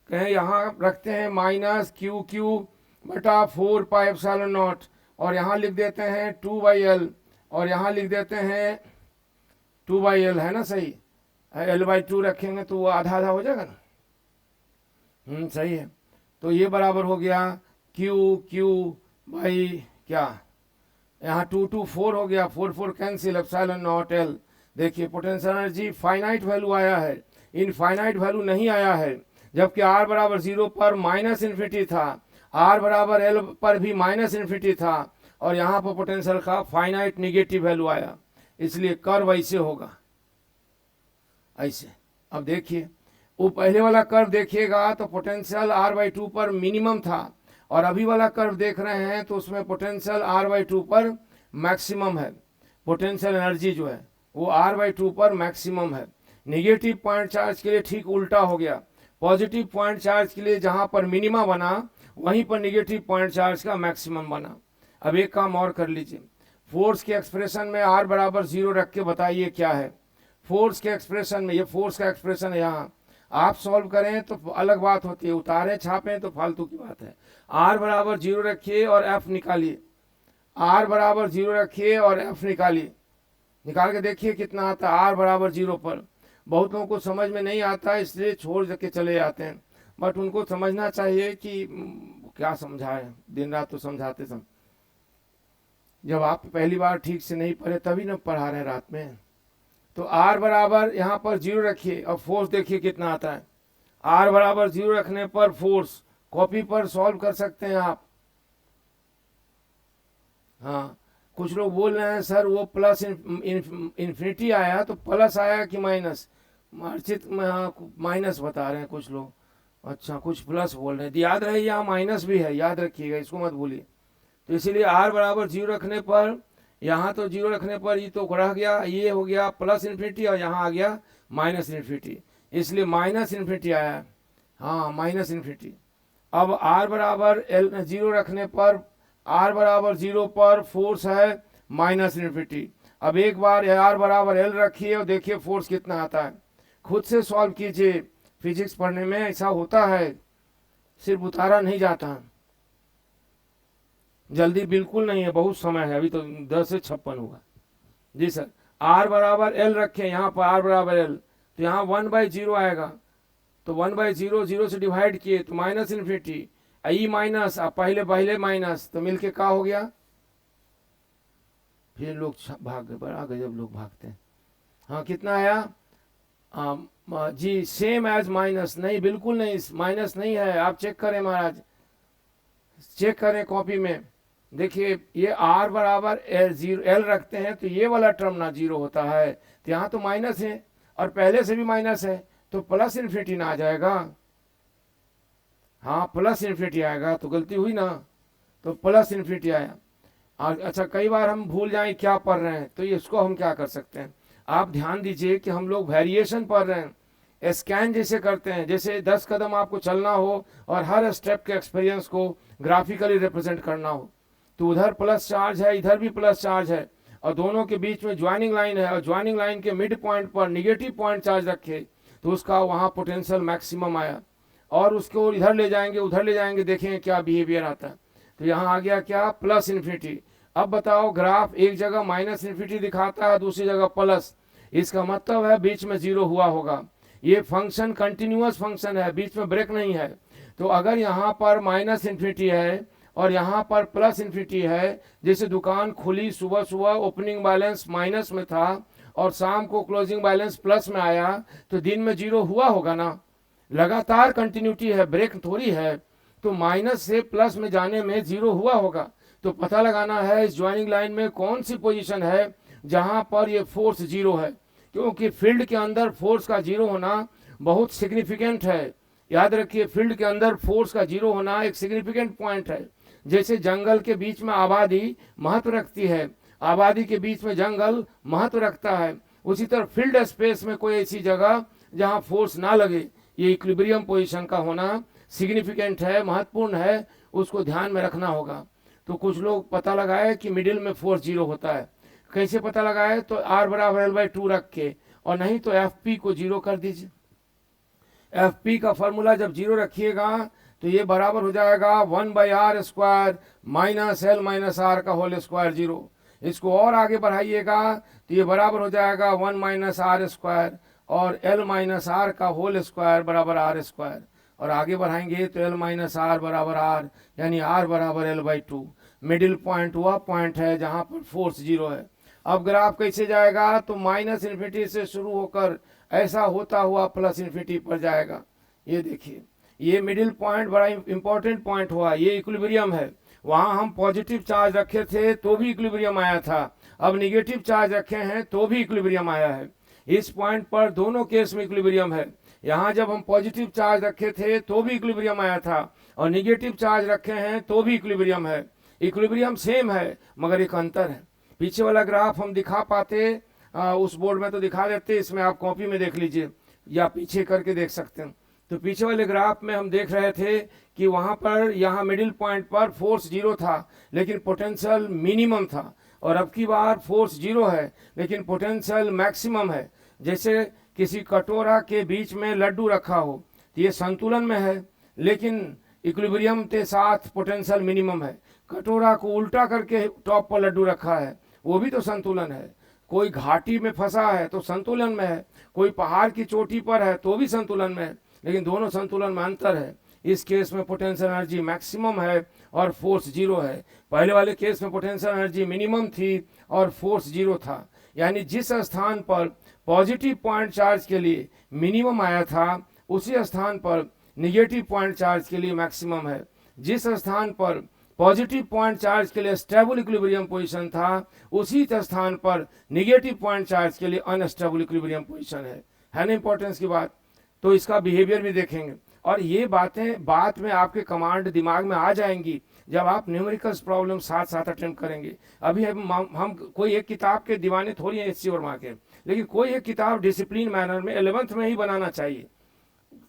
कहें यहाँ रखते हैं माइनस QQ बटा 4πε0, और यहाँ लिख देते हैं 2/L, और यहाँ लिख देते हैं 2/L, है ना सही? L/2 रखेंगे तो वो आधा आधा हो जाएगा ना। सही है। तो ये बराबर हो गया QQ बाई क्या, यहाँ 2 4 हो गया, 4 कैंसिल, ε0L। देखिए पोटेंशियल एनर्जी फाइनाइट वैल्यू आया है, इनफाइनाइट वैल्यू नहीं आया है। जबकि R बराबर 0 पर माइनस इन्फिनिटी था, R बराबर L पर भी माइनस इन्फिनिटी था, और यहाँ पर पोटेंशियल का फाइनाइट निगेटिव वैल्यू आया। इसलिए कर्व ऐसे होगा, ऐसे। अब देखिए वो पहले वाला कर्व देखिएगा तो पोटेंशियल R/2 पर मिनिमम था, और अभी वाला कर्व देख रहे हैं तो उसमें पोटेंशियल R/2 पर मैक्सिमम है। पोटेंशियल एनर्जी जो है वो R/2 पर मैक्सिमम है। निगेटिव पॉइंट चार्ज के लिए ठीक उल्टा हो गया। पॉजिटिव पॉइंट चार्ज के लिए जहां पर मिनिमा बना, वहीं पर निगेटिव पॉइंट चार्ज का मैक्सिमम बना। अब एक काम और कर लीजिए, फोर्स के एक्सप्रेशन में R बराबर 0 रख के बताइए क्या है। फोर्स के एक्सप्रेशन में, ये फोर्स का एक्सप्रेशन है, यहाँ आप सॉल्व करें तो अलग बात होती है, उतारे छापें तो फालतू की बात है। R बराबर 0 रखिए और F निकालिए, R बराबर 0 रखिए और F निकालिए, निकाल के देखिए कितना आता है R बराबर 0 पर। बहुत लोगों को समझ में नहीं आता है, इसलिए छोड़ के चले जाते हैं, बट उनको समझना चाहिए कि क्या समझाए, दिन रात तो समझाते जब आप पहली बार ठीक से नहीं पढ़े तभी ना पढ़ा रहे रात में। तो R बराबर यहाँ पर 0 रखिए और फोर्स देखिए कितना आता है। R बराबर 0 रखने पर फोर्स, कॉपी पर सॉल्व कर सकते हैं आप। हाँ, कुछ लोग बोल रहे हैं सर वो प्लस इन्फिनिटी आया तो प्लस आया कि माइनस? अर्चित माइनस बता रहे हैं कुछ लोग, अच्छा कुछ प्लस बोल रहे हैं। याद रहे यहाँ माइनस भी है, याद रखिएगा, इसको मत भूलिए। तो इसीलिए R बराबर 0 रखने पर, यहाँ तो 0 रखने पर ये तो रह गया, ये हो गया प्लस इन्फिनिटी, और यहाँ आ गया माइनस इन्फिनिटी, इसलिए माइनस इन्फिनिटी आया। हाँ, माइनस इन्फिनिटी। अब R बराबर 0 रखने पर, R बराबर 0 पर फोर्स है माइनस इन्फिनिटी। अब एक बार R बराबर L रखिए और देखिए फोर्स कितना आता है। खुद से सॉल्व कीजिए, फिजिक्स पढ़ने में ऐसा होता है, सिर्फ उतारा नहीं जाता। जल्दी बिल्कुल नहीं है, बहुत समय है, अभी तो 10 से 56 होगा। जी सर, R बराबर L रखें, यहाँ पर R बराबर L, तो यहाँ 1/0 आएगा, तो 1/0 0 से डिवाइड किए तो माइनस इन्फिनिटी, ई माइनस, पहले माइनस, तो मिलके क्या हो गया? फिर लोग भाग गए, बड़ा गजब लोग भागते हैं। हाँ, कितना आया? जी सेम एज माइनस, नहीं बिल्कुल नहीं, माइनस नहीं है, आप चेक करें महाराज, चेक करें कॉपी में, देखिए ये R बराबर L रखते हैं तो ये वाला टर्म ना 0 होता है, तो यहाँ तो माइनस है और पहले से भी माइनस है, तो प्लस इन्फिनिटी ना आ जाएगा। हाँ, प्लस इन्फिनिटी आएगा, तो गलती हुई ना, तो प्लस इन्फिनिटी आया। अच्छा, कई बार हम भूल जाएं क्या पढ़ रहे हैं, तो इसको हम क्या कर सकते हैं, आप ध्यान दीजिए कि हम लोग वेरिएशन पढ़ रहे हैं, स्कैन जैसे करते हैं, जैसे 10 कदम आपको चलना हो और हर स्टेप के एक्सपीरियंस को ग्राफिकली रिप्रेजेंट करना हो, तो उधर प्लस चार्ज है, इधर भी प्लस चार्ज है, और दोनों के बीच में ज्वाइनिंग लाइन है, और ज्वाइनिंग लाइन के मिड पॉइंट पर निगेटिव पॉइंट चार्ज रखे तो उसका वहाँ पोटेंशियल मैक्सिमम आया, और उसको इधर ले जाएंगे उधर ले जाएंगे, देखेंगे क्या बिहेवियर आता है। तो यहाँ आ गया क्या? Plus infinity. अब बताओ, ग्राफ एक जगह माइनस इन्फिनिटी दिखाता है, दूसरी जगह प्लस, इसका मतलब है बीच में 0 हुआ होगा। ये फंक्शन कंटिन्यूअस फंक्शन है, बीच में ब्रेक नहीं है। तो अगर यहाँ पर माइनस इन्फिनिटी है और यहाँ पर प्लस इन्फिनिटी है, जैसे दुकान खुली सुबह सुबह, ओपनिंग बैलेंस माइनस में था और शाम को क्लोजिंग बैलेंस प्लस में आया, तो दिन में 0 हुआ होगा ना, लगातार कंटिन्यूटी है, ब्रेक थोड़ी है। तो माइनस से प्लस में जाने में जीरो हुआ होगा। तो पता लगाना है इस ज्वाइनिंग लाइन में कौन सी पोजीशन है जहां पर ये फोर्स जीरो है, क्योंकि फील्ड के अंदर फोर्स का जीरो होना बहुत सिग्निफिकेंट है। याद रखिए, फील्ड के अंदर फोर्स का जीरो होना एक सिग्निफिकेंट पॉइंट है। जैसे जंगल के बीच में आबादी महत्व रखती है, आबादी के बीच में जंगल महत्व रखता है, उसी तरह फील्ड स्पेस में कोई ऐसी जगह जहां फोर्स ना लगे, ये इक्विलिब्रियम पोजीशन का होना सिग्निफिकेंट है, महत्वपूर्ण है, उसको ध्यान में रखना होगा। तो कुछ लोग पता लगाए कि मिडिल में फोर्स जीरो होता है। कैसे पता लगाए? तो आर बराबर एल बाई टू रख के, और नहीं तो एफ पी को जीरो कर दीजिए। एफ पी का फॉर्मूला जब जीरो रखिएगा तो ये बराबर हो जाएगा 1/r² minus L minus R का होल स्क्वायर जीरो। इसको और आगे बढ़ाइएगा तो ये बराबर हो जाएगा 1 माइनस r² और एल माइनस आर का होल स्क्वायर बराबर r²। और आगे बढ़ाएंगे तो एल माइनस आर बराबर आर, यानी आर बराबर L by two. Middle point वह पॉइंट है जहां पर फोर्स जीरो है। अब ग्राफ कैसे जाएगा? तो माइनस इन्फिनिटी से शुरू होकर ऐसा होता हुआ प्लस इन्फिनिटी पर जाएगा। ये देखिए, ये मिडिल पॉइंट बड़ा इंपॉर्टेंट पॉइंट हुआ, ये इक्विलिब्रियम है। वहां हम पॉजिटिव चार्ज रखे थे तो भी इक्विलिब्रियम आया था, अब निगेटिव चार्ज रखे हैं तो भी इक्विलिब्रियम आया है। इस पॉइंट पर दोनों केस में इक्विलिब्रियम है। यहाँ जब हम पॉजिटिव चार्ज रखे थे तो भी इक्विलिब्रियम आया था, और निगेटिव चार्ज रखे हैं तो भी इक्विलिब्रियम है। इक्विलिब्रियम सेम है मगर एक अंतर है। पीछे वाला ग्राफ हम दिखा पाते, उस बोर्ड में तो दिखा देते, इसमें आप कॉपी में देख लीजिए या पीछे करके देख सकते हैं। तो पीछे वाले ग्राफ में हम देख रहे थे कि वहां पर यहाँ मिडिल पॉइंट पर फोर्स जीरो था लेकिन पोटेंशियल मिनिमम था, और अब की बार फोर्स जीरो है लेकिन पोटेंशियल मैक्सिमम है। जैसे किसी कटोरा के बीच में लड्डू रखा हो तो ये संतुलन में है लेकिन इक्विलिब्रियम के साथ पोटेंशियल मिनिमम है। कटोरा को उल्टा करके टॉप पर लड्डू रखा है, वो भी तो संतुलन है। कोई घाटी में फंसा है तो संतुलन में है, कोई पहाड़ की चोटी पर है तो भी संतुलन में है, लेकिन दोनों संतुलन में अंतर है। इस केस में पोटेंशियल एनर्जी मैक्सिमम है और फोर्स जीरो है। पहले वाले केस में पोटेंशियल एनर्जी मिनिमम थी और फोर्स जीरो था। यानी जिस स्थान पर पॉजिटिव पॉइंट चार्ज के लिए मिनिमम आया था उसी स्थान पर निगेटिव पॉइंट चार्ज के लिए मैक्सिमम है। जिस स्थान पर पॉजिटिव पॉइंट चार्ज के लिए स्टेबल इक्विलिब्रियम पोजीशन था उसी स्थान पर निगेटिव पॉइंट चार्ज के लिए अनस्टेबल इक्विलिब्रियम पोजीशन है ना इंपॉर्टेंस की बात। तो इसका बिहेवियर भी देखेंगे, और ये बातें बाद में आपके कमांड दिमाग में आ जाएंगी जब आप न्यूमेरिकल्स प्रॉब्लम साथ साथ अटेम्प्ट करेंगे। अभी हम कोई एक किताब के दीवाने थोड़ी है एससी वर्मा के, लेकिन कोई एक किताब डिसिप्लिन मैनर में 11th में ही बनाना चाहिए।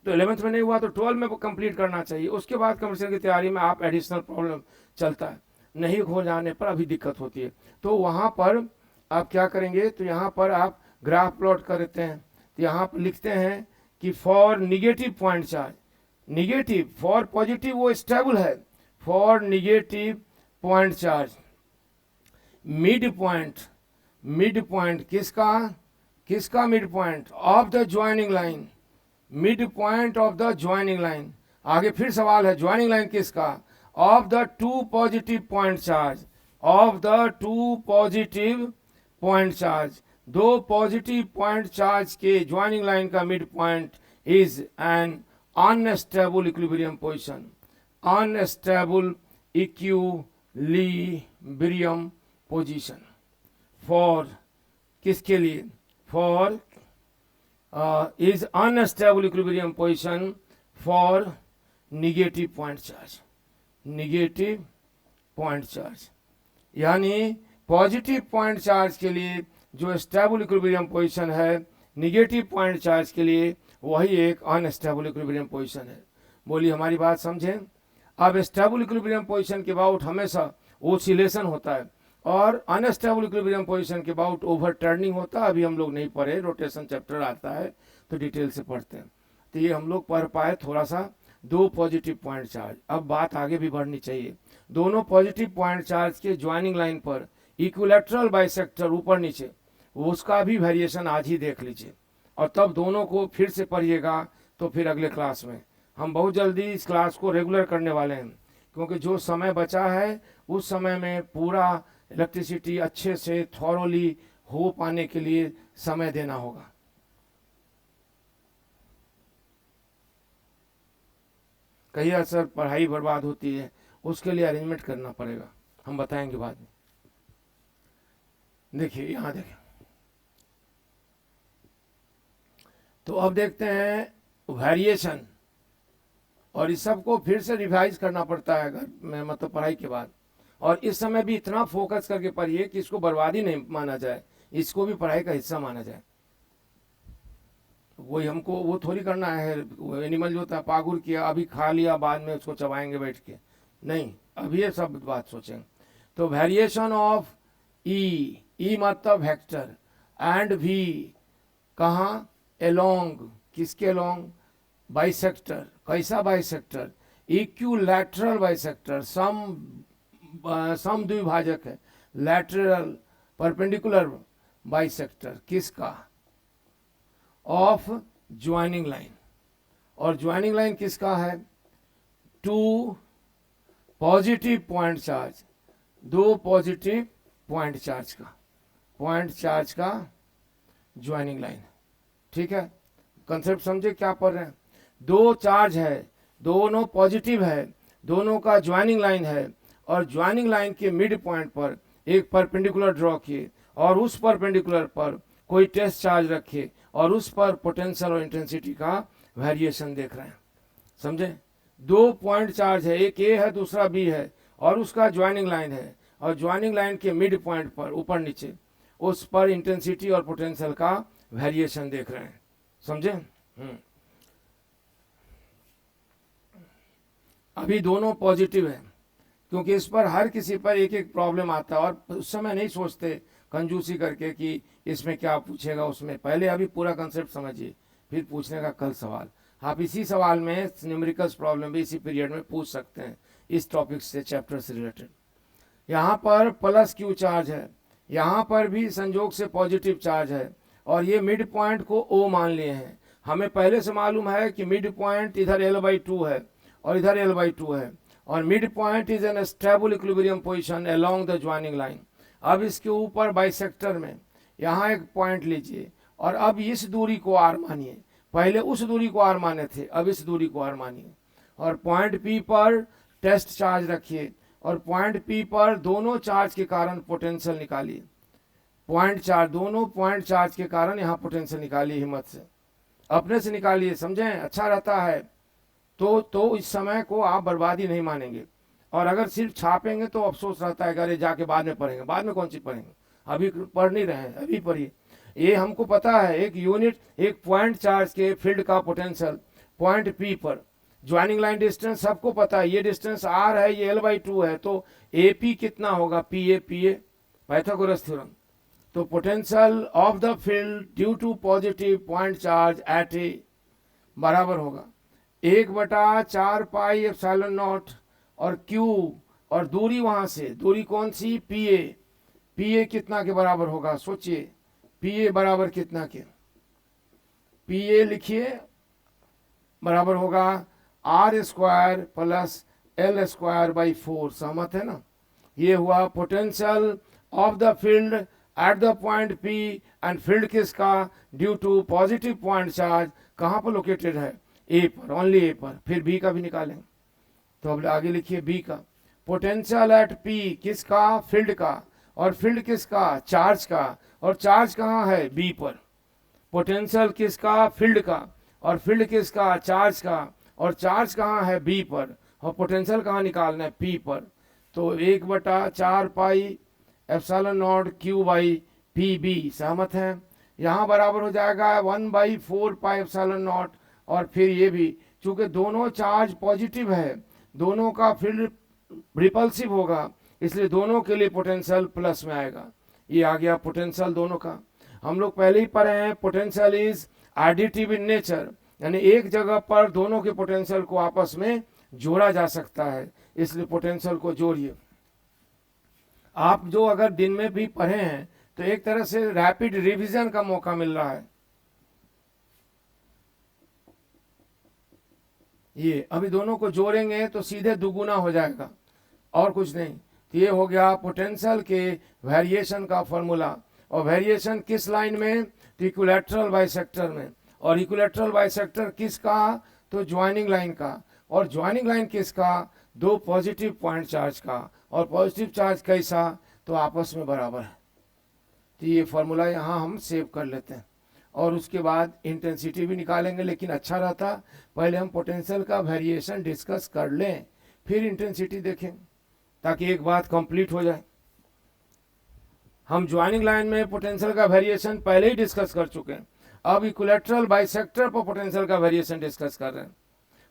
तो 11th में नहीं हुआ तो 12 में कंप्लीट करना चाहिए। उसके बाद कॉम्पिटिशन की तैयारी में आप एडिशनल प्रॉब्लम चलता है, नहीं हो जाने पर अभी दिक्कत होती है। तो वहाँ पर आप क्या करेंगे? तो यहाँ पर आप ग्राफ प्लॉट करते हैं, तो यहाँ पर लिखते हैं कि for negative point charge, negative, for positive वो स्टेबल है, for negative point charge mid point, mid point किसका mid point? Of the joining line, mid point of the joining line. आगे फिर सवाल है ज्वाइनिंग लाइन किसका? Of the two positive point charge, of the two positive point charge, दो positive point charge के joining line का mid point is an unstable equilibrium position, unstable equilibrium position for किसके लिए? For is unstable equilibrium position for negative point charge, negative point charge। यानी positive point charge के लिए जो stable equilibrium position है, negative point charge के लिए वही एक अनस्टेबल इक्विलिब्रियम पोजीशन है। बोलिए हमारी बात समझें। अब स्टेबल इक्विलिब्रियम पोजीशन के अबाउट हमेशा ओसिलेशन होता है, और अनस्टेबल इक्विलिब्रियम पोजीशन के अबाउट ओवर टर्निंग होता है। अभी हम लोग नहीं पढ़े, रोटेशन चैप्टर आता है तो डिटेल से पढ़ते हैं, तो ये हम लोग पढ़ पाए थोड़ा सा। दो पॉजिटिव पॉइंट चार्ज, अब बात आगे भी बढ़नी चाहिए। दोनों पॉजिटिव पॉइंट चार्ज के ज्वाइनिंग लाइन पर इक्विलैटरल बाइसेक्टर ऊपर नीचे, उसका भी वेरिएशन आज ही देख लीजिए, और तब दोनों को फिर से पढ़िएगा। तो फिर अगले क्लास में हम बहुत जल्दी इस क्लास को रेगुलर करने वाले हैं, क्योंकि जो समय बचा है उस समय में पूरा इलेक्ट्रिसिटी अच्छे से थॉरोली हो पाने के लिए समय देना होगा। कहिए सर पढ़ाई बर्बाद होती है, उसके लिए अरेंजमेंट करना पड़ेगा, हम बताएंगे बाद में। देखिए यहाँ देखिए, तो अब देखते हैं वेरिएशन, और इस सब को फिर से रिवाइज करना पड़ता है घर में, मतलब पढ़ाई के बाद। और इस समय भी इतना फोकस करके पढ़िए कि इसको बर्बादी नहीं माना जाए, इसको भी पढ़ाई का हिस्सा माना जाए। वही हमको वो थोड़ी करना है, एनिमल जो होता है पागुर किया, अभी खा लिया, बाद में उसको चबाएंगे बैठ के, नहीं, अभी ये सब बात सोचेंगे। तो वेरिएशन ऑफ ई मतलब वेक्टर, एंड वी कहाँ, एलोंग, किसके एलोंग, बाइसेक्टर, कैसा बाइसेक्टर, इक्विलैटरल बाइसेक्टर, सम द्विभाजक है, लैटरल परपेंडिकुलर बाइसेक्टर, किसका, ऑफ ज्वाइनिंग लाइन। और ज्वाइनिंग लाइन किसका है, टू पॉजिटिव पॉइंट चार्ज, दो पॉजिटिव पॉइंट चार्ज का ज्वाइनिंग लाइन। ठीक है, कंसेप्ट समझे क्या पढ़ रहे हैं। दो चार्ज है, दोनों पॉजिटिव है, दोनों का ज्वाइनिंग लाइन है, और ज्वाइनिंग लाइन के मिड पॉइंट पर एक परपेंडिकुलर ड्रॉ किए, और उस परपेंडिकुलर पर कोई टेस्ट चार्ज रखे, और उस पर पोटेंशियल और इंटेंसिटी का वेरिएशन देख रहे हैं। समझे, दो पॉइंट चार्ज है, एक ए है दूसरा बी है, और उसका ज्वाइनिंग लाइन है, और ज्वाइनिंग लाइन के मिड पॉइंट पर ऊपर नीचे उस पर इंटेंसिटी और पोटेंशियल का वेरिएशन देख रहे हैं। समझे। अभी दोनों पॉजिटिव है, क्योंकि इस पर हर किसी पर एक एक प्रॉब्लम आता है, और उस समय नहीं सोचते कंजूसी करके कि इसमें क्या पूछेगा उसमें, पहले अभी पूरा कंसेप्ट समझिए, फिर पूछने का कल सवाल। आप इसी सवाल में न्यूमेरिकल्स प्रॉब्लम भी इसी पीरियड में पूछ सकते हैं, इस टॉपिक से, चैप्टर से रिलेटेड। यहाँ पर प्लस क्यू चार्ज है, यहाँ पर भी संयोग से पॉजिटिव चार्ज है, और ये मिड पॉइंट को ओ मान लिए हैं। हमें पहले से मालूम है कि मिड पॉइंट इधर L/2 है और इधर L/2 है, और mid point is N stable equilibrium position along the joining line. अब इसके ऊपर बाइसेक्टर में यहाँ एक पॉइंट लीजिए, और अब इस दूरी को आर मानिए, पहले उस दूरी को आर माने थे, अब इस दूरी को आर मानिए, और पॉइंट पी पर टेस्ट चार्ज रखिए, और पॉइंट पी पर दोनों चार्ज के कारण पोटेंशियल निकालिए। पॉइंट चार्ज, दोनों पॉइंट चार्ज के कारण यहाँ पोटेंशियल निकालिए, हिम्मत से अपने से निकालिए, समझें, अच्छा रहता है। तो इस समय को आप बर्बादी नहीं मानेंगे, और अगर सिर्फ छापेंगे तो अफसोस रहता है कि अरे जाके बाद में पढ़ेंगे, बाद में कौन सी पढ़ेंगे, अभी पढ़ नहीं रहे हैं, अभी पढ़िए। ये हमको पता है, एक यूनिट, एक पॉइंट चार्ज के फील्ड का पोटेंशियल पॉइंट पी पर, ज्वाइनिंग लाइन डिस्टेंस सबको पता है, ये डिस्टेंस आर है, ये L/2 है, तो ए पी कितना होगा, पी ए पाइथागोरस थ्योरम। तो potential of the field due to positive point charge at A बराबर होगा 1/4 पाई एप्सिलॉन नॉट, और क्यू, और दूरी वहां से, दूरी कौन सी, पी ए कितना के बराबर होगा, सोचिए, पी ए बराबर कितना के, पी ए लिखिए, बराबर होगा R² प्लस L²/4। सहमत है ना। ये हुआ potential of the field at the point P, and field किसका, due to positive point charge, कहाँ पर लोकेटेड है, ए पर, ओनली ए पर। फिर बी का भी निकालेंगे, तो अब आगे लिखिए बी का, पोटेंशियल एट P किसका, फील्ड का, और फील्ड किसका, चार्ज का, और चार्ज कहाँ है, बी पर। पोटेंशियल किसका, फील्ड का, और फील्ड किसका, चार्ज का, और चार्ज कहाँ है, बी पर, और पोटेंशियल कहाँ निकालना है, पी पर। तो 1/4 पाई एप्सिलॉन नॉट Q/PB। सहमत हैं। यहाँ बराबर हो जाएगा 1/4 पाई एप्सिलॉन नॉट, और फिर ये भी, चूंकि दोनों चार्ज पॉजिटिव है, दोनों का फील्ड रिपल्सिव होगा, इसलिए दोनों के लिए पोटेंशियल प्लस में आएगा। ये आ गया पोटेंशियल दोनों का। हम लोग पहले ही पढ़े हैं, potential is additive in nature, यानी एक जगह पर दोनों के पोटेंशियल को आपस में जोड़ा जा सकता है, इसलिए पोटेंशियल को जोड़िए। आप जो अगर दिन में भी पढ़े हैं तो एक तरह से रैपिड रिवीजन का मौका मिल रहा है। ये अभी दोनों को जोड़ेंगे तो सीधे दुगुना हो जाएगा, और कुछ नहीं। तो ये हो गया पोटेंशियल के वेरिएशन का फॉर्मूला। और वेरिएशन किस लाइन में, तो इक्विलैटरल बाइसेक्टर में। और इक्विलैटरल बाइसेक्टर किसका, तो ज्वाइनिंग लाइन का। और ज्वाइनिंग लाइन किसका, दो पॉजिटिव पॉइंट चार्ज का, और पॉजिटिव चार्ज कैसा, तो आपस में बराबर है। तो ये फॉर्मूला यहाँ हम सेव कर लेते हैं और उसके बाद इंटेंसिटी भी निकालेंगे, लेकिन अच्छा रहता पहले हम पोटेंशियल का वेरिएशन डिस्कस कर लें फिर इंटेंसिटी देखें, ताकि एक बात कंप्लीट हो जाए। हम ज्वाइनिंग लाइन में पोटेंशियल का वेरिएशन पहले ही डिस्कस कर चुके हैं, अब इक्विलैटरल बाइसेक्टर पर पोटेंशियल का वेरिएशन डिस्कस कर रहे हैं।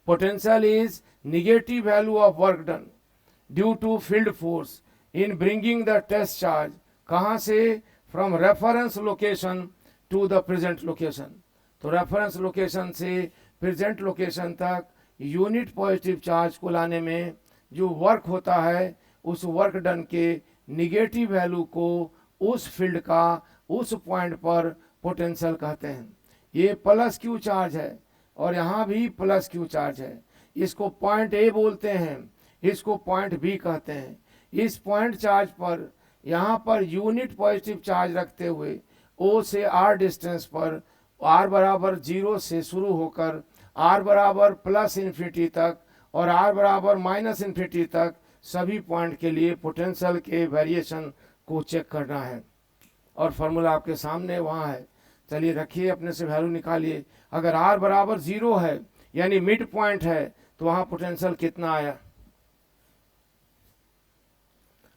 Potential is negative value of work done due to field force in bringing the test charge, कहाँ से, from reference location to the present location. तो रेफरेंस लोकेशन से प्रेजेंट लोकेशन तक यूनिट पॉजिटिव चार्ज को लाने में जो वर्क होता है, उस वर्क डन के निगेटिव वैल्यू को उस फील्ड का उस पॉइंट पर पोटेंशियल कहते हैं। ये प्लस क्यू चार्ज है और यहाँ भी प्लस क्यू चार्ज है। इसको पॉइंट ए बोलते हैं, इसको पॉइंट बी कहते हैं। इस पॉइंट चार्ज पर यहाँ पर यूनिट पॉजिटिव चार्ज रखते हुए ओ से आर डिस्टेंस पर आर बराबर 0 से शुरू होकर आर बराबर प्लस इन्फिनिटी तक और आर बराबर माइनस इन्फिनिटी तक सभी पॉइंट के लिए पोटेंशियल के वेरिएशन को चेक करना है। और फार्मूला आपके सामने वहाँ है, चलिए रखिए, अपने से वैल्यू निकालिए। अगर आर बराबर 0 है यानी मिड पॉइंट है, तो वहाँ पोटेंशियल कितना आया,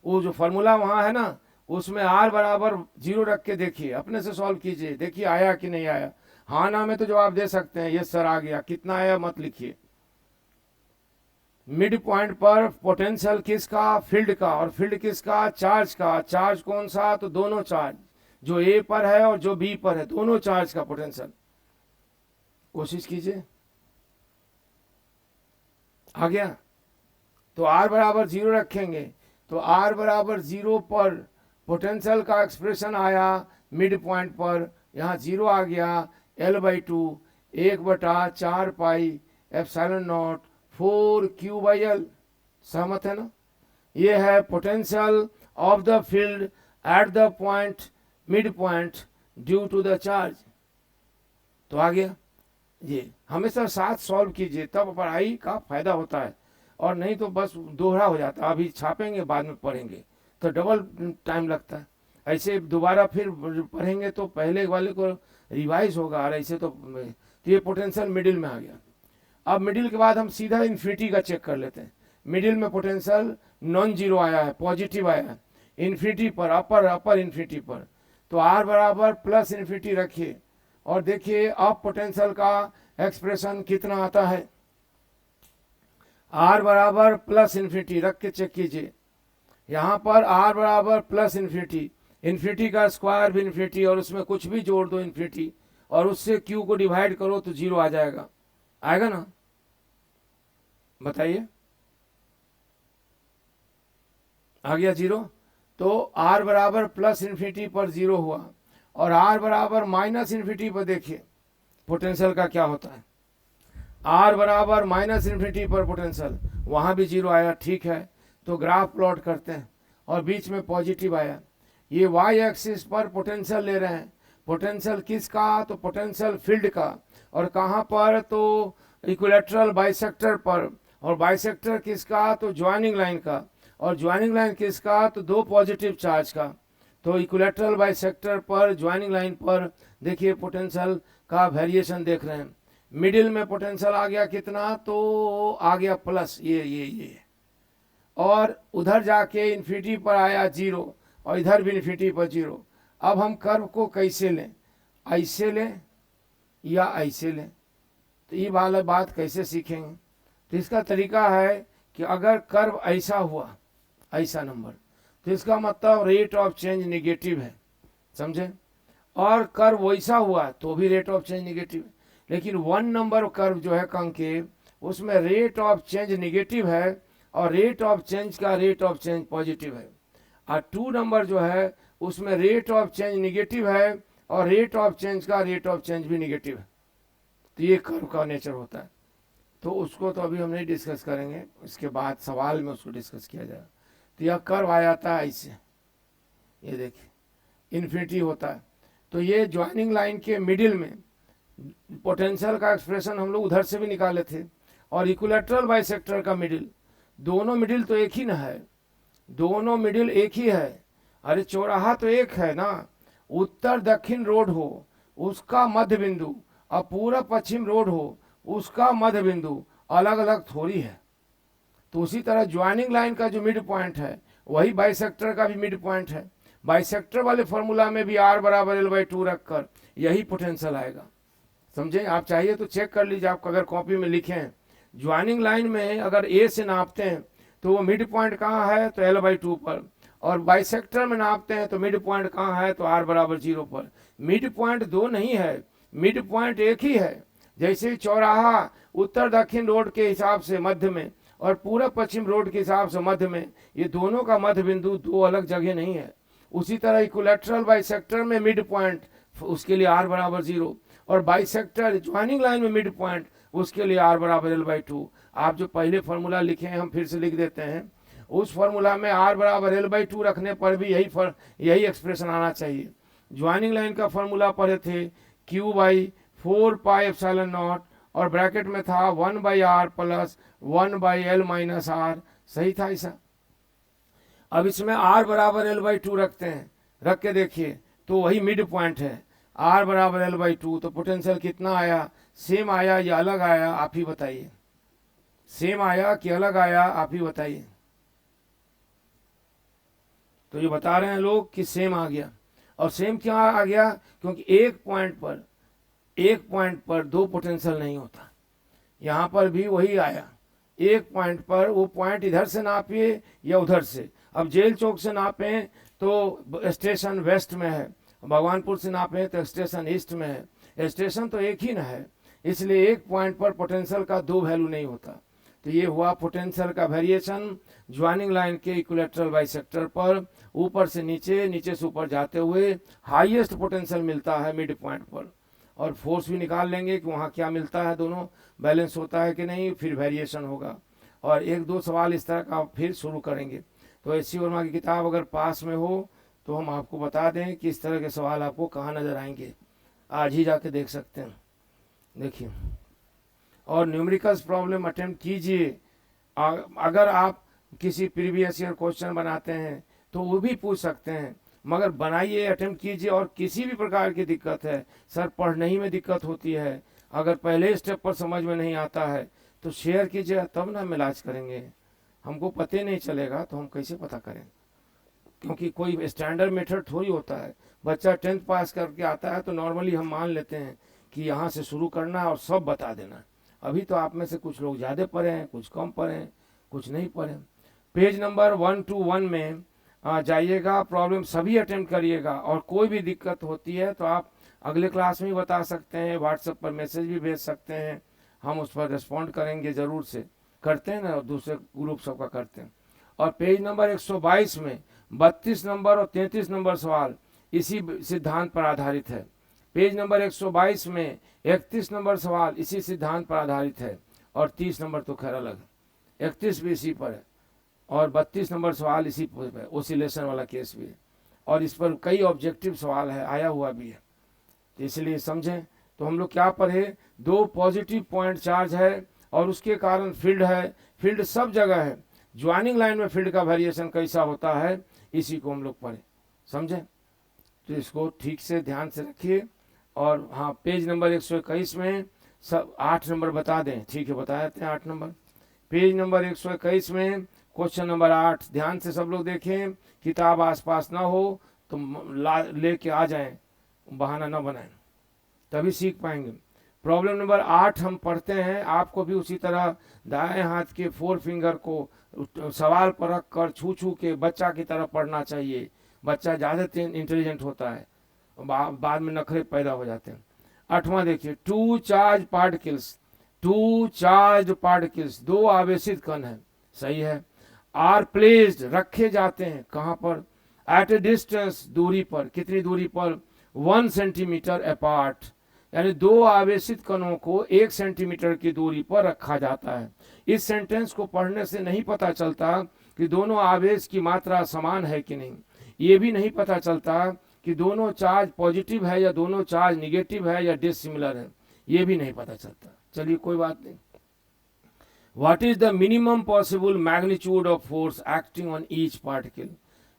वो जो फार्मूला वहाँ है ना, उसमें आर बराबर 0 रख के देखिए, अपने से सॉल्व कीजिए, देखिए आया कि नहीं आया। हाँ ना में तो जवाब दे सकते हैं, यस सर आ गया, कितना आया मत लिखिए। मिड पॉइंट पर पोटेंशियल किसका, फील्ड का, और फील्ड किसका, चार्ज का। चार्ज कौन सा, तो दोनों चार्ज, जो ए पर है और जो बी पर है, दोनों चार्ज का पोटेंशियल। कोशिश कीजिए, आ गया। तो आर बराबर 0 रखेंगे, तो आर बराबर 0 पर पोटेंशियल का एक्सप्रेशन आया मिड पॉइंट पर, यहाँ 0 आ गया, L/2 1/4 pi epsilon not 4q/L। सहमत है ना। ये है potential of the field at the point mid point due to the charge. तो आ गया। ये हमेशा साथ सॉल्व कीजिए, तब पढ़ाई का फायदा होता है, और नहीं तो बस दोहरा हो जाता है। अभी छापेंगे बाद में पढ़ेंगे तो डबल टाइम लगता है। ऐसे दोबारा फिर पढ़ेंगे तो पहले वाले को रिवाइज होगा, और ऐसे तो ये पोटेंशियल मिडिल में आ गया। अब मिडिल के बाद हम सीधा इन्फिनिटी का चेक कर लेते हैं। मिडिल में पोटेंशियल नॉन जीरो आया है, पॉजिटिव आया है इन्फिनिटी पर, अपर इन्फिनिटी पर। तो आर बराबर प्लस इन्फिनिटी रखिए और देखिए अब पोटेंशियल का एक्सप्रेशन कितना आता है। आर बराबर प्लस इन्फिनिटी रख के चेक कीजिए। यहाँ पर आर बराबर प्लस इन्फिनिटी, इन्फिनिटी का स्क्वायर भी इन्फिनिटी, और उसमें कुछ भी जोड़ दो इन्फिनिटी, और उससे क्यू को डिवाइड करो तो 0 आ जाएगा। आएगा ना, बताइए। आ गया 0। तो आर बराबर प्लस इन्फिनिटी पर 0 हुआ, और आर बराबर माइनस इन्फिनिटी पर देखिए पोटेंशियल का क्या होता है। आर बराबर माइनस इन्फिनिटी पर पोटेंशियल, वहाँ भी 0 आया, ठीक है। तो ग्राफ प्लॉट करते हैं, और बीच में पॉजिटिव आया। ये वाई एक्सिस पर पोटेंशियल ले रहे हैं। पोटेंशियल किसका, तो पोटेंशियल फील्ड का, और कहाँ पर, तो इक्विलैटरल बाइसेक्टर पर, और बाइसेक्टर किसका, तो ज्वाइनिंग लाइन का, और ज्वाइनिंग लाइन किसका, तो दो पॉजिटिव चार्ज का। तो इक्विलैटरल बाइसेक्टर पर, ज्वाइनिंग लाइन पर देखिए पोटेंशियल का वेरिएशन देख रहे हैं। मिडिल में पोटेंशियल आ गया कितना, तो आ गया प्लस ये, और उधर जाके इन्फिनिटी पर आया 0, और इधर भी इन्फिनिटी पर 0। अब हम कर्व को कैसे लें, ऐसे लें या ऐसे लें, तो ये वाला बात कैसे सीखेंगे। तो इसका तरीका है कि अगर कर्व ऐसा हुआ, ऐसा नंबर, तो इसका मतलब रेट ऑफ चेंज नेगेटिव है, समझे। और कर्व वैसा हुआ तो भी रेट ऑफ चेंज नेगेटिव है। लेकिन 1 नंबर कर्व जो है कंकेव, उसमें रेट ऑफ चेंज नेगेटिव है, और रेट ऑफ चेंज का रेट ऑफ चेंज पॉजिटिव है। और 2 नंबर जो है उसमें रेट ऑफ चेंज नेगेटिव है, और रेट ऑफ चेंज का रेट ऑफ चेंज भी नेगेटिव है। तो ये कर्व का नेचर होता है। तो उसको तो अभी हम नहीं डिस्कस करेंगे, इसके बाद सवाल में उसको डिस्कस किया जाएगा। तो यह कर्व आ जाता है ऐसे, ये देखिए इन्फिनिटी होता है। तो ये ज्वाइनिंग लाइन के मिडिल में पोटेंशियल का एक्सप्रेशन हम लोग उधर से भी निकाले थे, और इक्विलैटरल बाइसेक्टर का मिडिल, दोनों मिडिल तो एक ही ना है, दोनों मिडिल एक ही है। अरे चौराहा तो एक है ना, उत्तर दक्षिण रोड हो उसका मध्य बिंदु और पूरब पश्चिम रोड हो उसका मध्य बिंदु अलग अलग थोड़ी है। तो उसी तरह ज्वाइनिंग लाइन का जो मिड पॉइंट है वही बाइसेक्टर का भी मिड पॉइंट है। बाइसेक्टर वाले फॉर्मूला में भी R बराबर L/2 रखकर यही पोटेंशियल आएगा। समझे? आप चाहिए तो चेक कर लीजिए, आप अगर कॉपी में लिखे हैं ज्वाइनिंग लाइन में अगर A से नापते हैं तो वो मिड पॉइंट कहाँ है तो L/2 पर, और बाइसेक्टर में नापते हैं तो मिड पॉइंट कहाँ है तो R बराबर 0 पर। मिड पॉइंट दो नहीं है, मिड पॉइंट एक ही है। जैसे चौराहा उत्तर दक्षिण रोड के हिसाब से मध्य में और पूरब पश्चिम रोड के हिसाब से मध्य में, ये दोनों का मध्य बिंदु दो अलग जगह नहीं है। उसी तरह इक्विलैटरल बाइसेक्टर में मिड पॉइंट उसके लिए R बराबर 0, और बाइसेक्टर ज्वाइनिंग लाइन में मिड पॉइंट उसके लिए R बराबर L/2। आप जो पहले फॉर्मूला लिखे हैं हम फिर से लिख देते हैं, उस फॉर्मूला में R बराबर L/2 रखने पर भी यही एक्सप्रेशन आना चाहिए। ज्वाइनिंग लाइन का फॉर्मूला पढ़े थे Q/4πε0 और ब्रैकेट में था 1/R प्लस 1/L-R, सही था ऐसा। अब इसमें R बराबर L/2 रखते हैं, रख के देखिए तो वही मिड पॉइंट है। R बराबर L/2 तो पोटेंशियल कितना आया, सेम आया या अलग आया आप ही बताइए, सेम आया कि अलग आया आप ही बताइए। तो ये बता रहे हैं लोग कि सेम आ गया। और सेम क्यों आ गया, क्योंकि एक पॉइंट पर दो पोटेंशियल नहीं होता। यहाँ पर भी वही आया, एक पॉइंट पर वो पॉइंट इधर से नापिए या उधर से। अब जेल चौक से नापें तो स्टेशन वेस्ट में है, भगवानपुर से नापें तो स्टेशन ईस्ट में है, स्टेशन तो एक ही ना है, इसलिए एक पॉइंट पर पोटेंशियल का दो वैल्यू नहीं होता। तो ये हुआ पोटेंशियल का वेरिएशन ज्वाइनिंग लाइन के इक्विलैटरल बाइसेक्टर पर। ऊपर से नीचे, नीचे से ऊपर जाते हुए हाईएस्ट पोटेंशियल मिलता है मिड पॉइंट पर, और फोर्स भी निकाल लेंगे कि वहाँ क्या मिलता है, दोनों बैलेंस होता है कि नहीं, फिर वेरिएशन होगा। और एक दो सवाल इस तरह का फिर शुरू करेंगे। तो एस सी वर्मा की किताब अगर पास में हो तो हम आपको बता दें कि इस तरह के सवाल आपको कहाँ नज़र आएंगे, आज ही जाके देख सकते हैं। देखिए, और न्यूमेरिकल्स प्रॉब्लम अटेम्प्ट कीजिए। अगर आप किसी प्रीवियस ईयर क्वेश्चन बनाते हैं तो वो भी पूछ सकते हैं, मगर बनाइए, अटेम्प्ट कीजिए। और किसी भी प्रकार की दिक्कत है, सर पढ़ने ही में दिक्कत होती है, अगर पहले स्टेप पर समझ में नहीं आता है तो शेयर कीजिए, तब ना हम इलाज करेंगे। हमको पता नहीं चलेगा तो हम कैसे पता करें, क्योंकि कोई स्टैंडर्ड मेथड थोड़ी होता है। बच्चा 10th पास करके आता है तो नॉर्मली हम मान लेते हैं कि यहाँ से शुरू करना है और सब बता देना। अभी तो आप में से कुछ लोग ज़्यादा पढ़े हैं, कुछ कम पढ़े हैं, कुछ नहीं पढ़े। पेज नंबर 121 में जाइएगा, प्रॉब्लम सभी अटेम्प्ट करिएगा, और कोई भी दिक्कत होती है तो आप अगले क्लास में ही बता सकते हैं, व्हाट्सएप पर मैसेज भी भेज सकते हैं, हम उस पर रिस्पॉन्ड करेंगे, ज़रूर से करते हैं ना, और दूसरे ग्रुप सबका करते हैं। और पेज नंबर 122 में 32 नंबर और 33 नंबर सवाल इसी सिद्धांत पर आधारित है। पेज नंबर 122 में 31 नंबर सवाल इसी सिद्धांत पर आधारित है, और 30 नंबर तो खैर अलग है, 31 भी इसी पर है, और 32 नंबर सवाल इसी पर, ओसिलेशन वाला केस भी है, और इस पर कई ऑब्जेक्टिव सवाल है, आया हुआ भी है। तो इसलिए समझें, तो हम लोग क्या पढ़े, दो पॉजिटिव पॉइंट चार्ज है और उसके कारण फील्ड है, फील्ड सब जगह है। ज्वाइनिंग लाइन में फील्ड का वेरिएशन कैसा होता है, इसी को हम लोग पढ़े, समझें। तो इसको ठीक से ध्यान से रखिए। और हाँ, पेज नंबर 121 में सब 8 नंबर बता दें, ठीक है, बता देते हैं 8 नंबर। पेज नंबर 121 में क्वेश्चन नंबर 8 ध्यान से सब लोग देखें, किताब आसपास ना हो तो लेके आ जाएं, बहाना ना बनाएं, तभी सीख पाएंगे। प्रॉब्लम नंबर 8 हम पढ़ते हैं, आपको भी उसी तरह दाएं हाथ के 4 फिंगर को सवाल पर रख कर छू के बच्चा की तरह पढ़ना चाहिए। बच्चा ज़्यादा इंटेलिजेंट होता है, बाद में नखरे पैदा हो जाते हैं। 8वां देखिए, टू चार्ज पार्टिकल्स, दो आवेशित कण है, सही है, आर प्लेस्ड रखे जाते हैं, कहाँ पर, एट ए डिस्टेंस, दूरी पर, कितनी दूरी पर, 1 सेंटीमीटर अपार्ट, यानी दो आवेशित कणों को 1 सेंटीमीटर की दूरी पर रखा जाता है। इस सेंटेंस को पढ़ने से नहीं पता चलता कि दोनों आवेश की मात्रा समान है कि नहीं, ये भी नहीं पता चलता कि दोनों चार्ज पॉजिटिव है या दोनों चार्ज निगेटिव है या डिसिमिलर है, ये भी नहीं पता चलता। चलिए कोई बात नहीं। What is the minimum possible magnitude of force acting on each particle,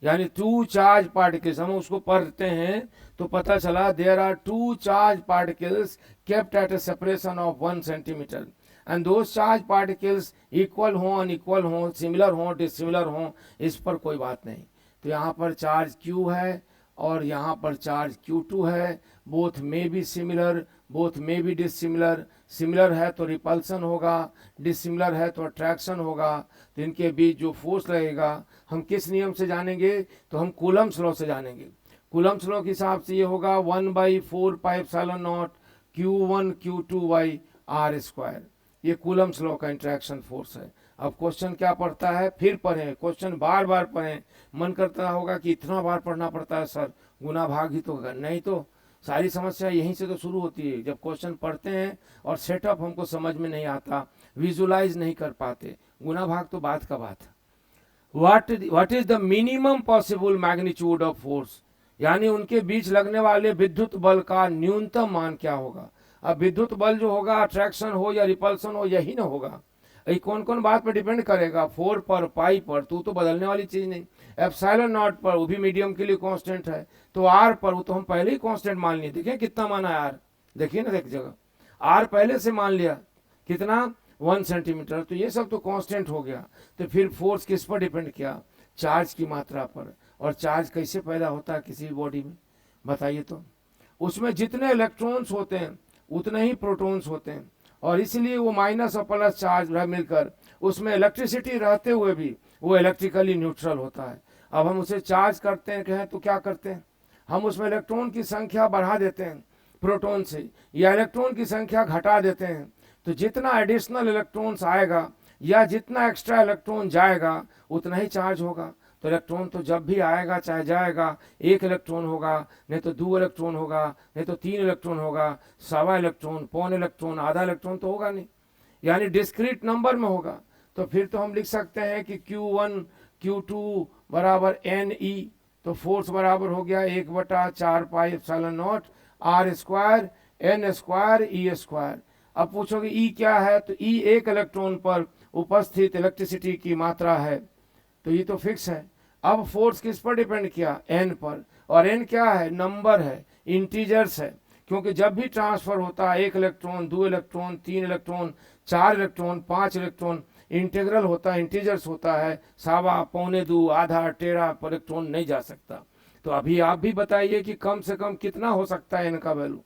यानी टू चार्ज पार्टिकल्स, हम उसको पढ़ते हैं तो पता चला there are two charge particles kept at a separation of 1 centimetre and those charge particles equal हों unequal हों, सिमिलर हों डिसिमिलर हों, इस पर कोई बात नहीं। तो यहाँ पर चार्ज Q है और यहाँ पर चार्ज Q2 है, बोथ में बी सिमिलर बोथ में बी डिसिमिलर, सिमिलर है तो रिपल्सन होगा, डिसिमिलर है तो अट्रैक्शन होगा। तो इनके बीच जो फोर्स लगेगा हम किस नियम से जानेंगे, तो हम कूलम्ब्स लॉ से जानेंगे। कूलम्ब्स लॉ के हिसाब से ये होगा 1/4πε0 Q1 Q2 by R square, ये कूलम्ब्स लॉ का इंटरेक्शन फोर्स है। अब क्वेश्चन क्या पढ़ता है, फिर पढ़ें, क्वेश्चन बार बार पढ़ें। मन करता होगा कि इतना बार पढ़ना पड़ता है सर, गुना भाग ही तो नहीं, तो सारी समस्या यहीं से तो शुरू होती है, जब क्वेश्चन पढ़ते हैं और सेटअप हमको समझ में नहीं आता, विजुलाइज नहीं कर पाते, गुना भाग तो बात का बात है। What is the minimum possible magnitude of force, यानी उनके बीच लगने वाले विद्युत बल का न्यूनतम मान क्या होगा। अब विद्युत बल जो होगा अट्रैक्शन हो या रिपल्सन हो यही ना होगा, ये कौन कौन बात पर डिपेंड करेगा, 4 पर, पाई पर, तू तो बदलने वाली चीज नहीं, एप्सिलॉन नॉट पर, वो भी मीडियम के लिए कांस्टेंट है, तो आर पर, वो तो हम पहले ही कांस्टेंट मान लिए, देखिए कितना माना है आर, देखिए ना एक जगह आर पहले से मान लिया कितना 1 सेंटीमीटर, तो ये सब तो कांस्टेंट हो गया। तो फिर फोर्स किस पर डिपेंड किया, चार्ज की मात्रा पर। और चार्ज कैसे पैदा होता है किसी बॉडी में, बताइए तो, उसमें जितने इलेक्ट्रॉन्स होते हैं उतने ही प्रोटॉन्स होते हैं, और इसलिए वो माइनस और प्लस चार्ज मिलकर उसमें इलेक्ट्रिसिटी रहते हुए भी वो इलेक्ट्रिकली न्यूट्रल होता है। अब हम उसे चार्ज करते हैं कहें तो क्या करते हैं, हम उसमें इलेक्ट्रॉन की संख्या बढ़ा देते हैं प्रोटॉन से, या इलेक्ट्रॉन की संख्या घटा देते हैं, तो जितना एडिशनल इलेक्ट्रॉन्स आएगा या जितना एक्स्ट्रा इलेक्ट्रॉन जाएगा उतना ही चार्ज होगा। तो इलेक्ट्रॉन तो जब भी आएगा चाहे जाएगा, एक इलेक्ट्रॉन होगा, नहीं तो 2 इलेक्ट्रॉन होगा, नहीं तो 3 इलेक्ट्रॉन होगा, सवा इलेक्ट्रॉन, पौन इलेक्ट्रॉन, आधा इलेक्ट्रॉन तो होगा नहीं, यानी डिस्क्रीट नंबर में होगा। तो फिर तो हम लिख सकते हैं कि Q1 Q2 बराबर NE, तो फोर्स बराबर हो गया 1/4πε0 R square N square E square. अब पूछोगे E क्या है, तो E एक इलेक्ट्रॉन पर उपस्थित इलेक्ट्रिसिटी की मात्रा है, तो ये तो फिक्स है। अब फोर्स किस पर डिपेंड किया, N पर, और N क्या है, नंबर है, इंटीजर्स है, क्योंकि जब भी ट्रांसफर होता है 1 electron 2 electron 3 electron 4 electron 5 electron, integral होता है, इंटीजर्स होता है, सवा पौने 2 आधा टेढ़ा पर इलेक्ट्रॉन नहीं जा सकता। तो अभी आप भी बताइए कि कम से कम कितना हो सकता है N का वैल्यू,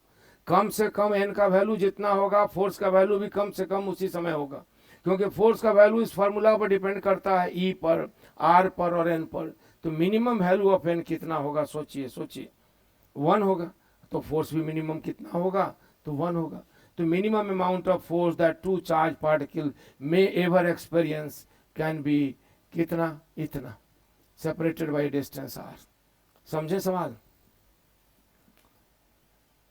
कम से कम N का वैल्यू जितना होगा फोर्स का वैल्यू भी कम से कम उसी समय होगा, क्योंकि फोर्स का वैल्यू इस फार्मूला पर डिपेंड करता है E पर, R पर और N पर। तो मिनिमम वैल्यू ऑफ N कितना होगा, सोचिए सोचिए, 1 होगा, तो फोर्स भी मिनिमम कितना होगा, तो 1 होगा। तो minimum amount of force that two charge particle may ever experience can be कितना, इतना, सेपरेटेड बाय डिस्टेंस R। समझे सवाल,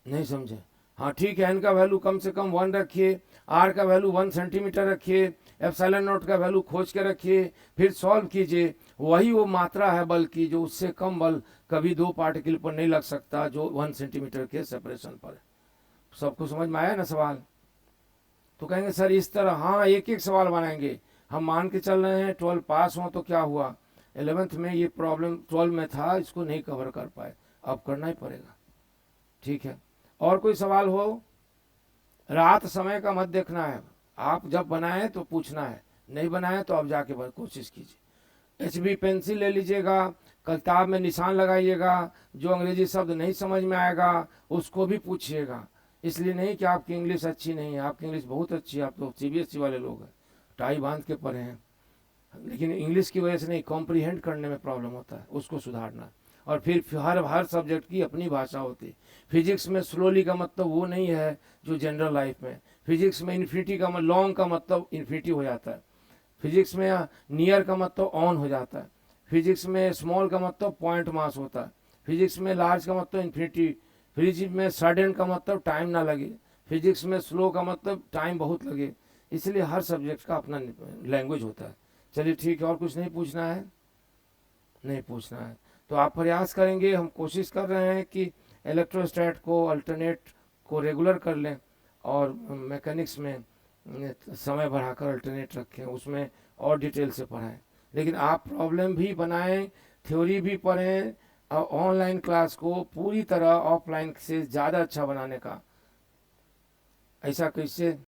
नहीं समझे, हाँ ठीक है, N का वैल्यू कम से कम 1 रखिए, R का वैल्यू 1 सेंटीमीटर रखिए, एप्सिलॉन नॉट का वैल्यू खोज के रखिए, फिर सॉल्व कीजिए, वही वो मात्रा है बल की जो उससे कम बल कभी 2 पार्टिकल पर नहीं लग सकता जो 1 सेंटीमीटर के सेपरेशन पर है। सबको समझ में आया ना सवाल, तो कहेंगे सर इस तरह, हाँ एक एक सवाल बनाएंगे, हम मान के चल रहे हैं 12 पास हो तो क्या हुआ, 11th में ये प्रॉब्लम 12 में था, इसको नहीं कवर कर पाए, अब करना ही पड़ेगा, ठीक है। और कोई सवाल हो, रात समय का मत देखना है, आप जब बनाए तो पूछना है, नहीं बनाए तो अब जाके कोशिश कीजिए। HB पेंसिल ले लीजिएगा, किताब में निशान लगाइएगा, जो अंग्रेजी शब्द नहीं समझ में आएगा उसको भी पूछिएगा, इसलिए नहीं कि आपकी इंग्लिश अच्छी नहीं है, आपकी इंग्लिश बहुत अच्छी है, आप तो CBSE वाले लोग हैं, टाई बांध के पढ़े हैं, लेकिन इंग्लिश की वजह से नहीं, कॉम्प्रीहेंड करने में प्रॉब्लम होता है, उसको सुधारना। और फिर हर सब्जेक्ट की अपनी भाषा होती है। फिजिक्स में स्लोली का मतलब वो नहीं है जो जनरल लाइफ में, फिजिक्स में इन्फिनिटी का लॉन्ग का मतलब इन्फिनिटी हो जाता है, फिजिक्स में नियर का मतलब ऑन हो जाता है, फिजिक्स में स्मॉल का मतलब पॉइंट मास होता है, फिजिक्स में लार्ज का मतलब इन्फिनिटी, फिजिक्स में सडन का मतलब टाइम ना लगे, फिजिक्स में स्लो का मतलब टाइम बहुत लगे, इसलिए हर सब्जेक्ट का अपना लैंग्वेज होता है। चलिए ठीक है, और कुछ नहीं पूछना है, नहीं पूछना है तो आप प्रयास करेंगे, हम कोशिश कर रहे हैं कि इलेक्ट्रोस्टैट को अल्टरनेट को रेगुलर कर लें और मैकेनिक्स में समय बढ़ाकर अल्टरनेट रखें, उसमें और डिटेल से पढ़ाएं। लेकिन आप प्रॉब्लम भी बनाएं, थ्योरी भी पढ़ें, और ऑनलाइन क्लास को पूरी तरह ऑफलाइन से ज़्यादा अच्छा बनाने का, ऐसा कैसे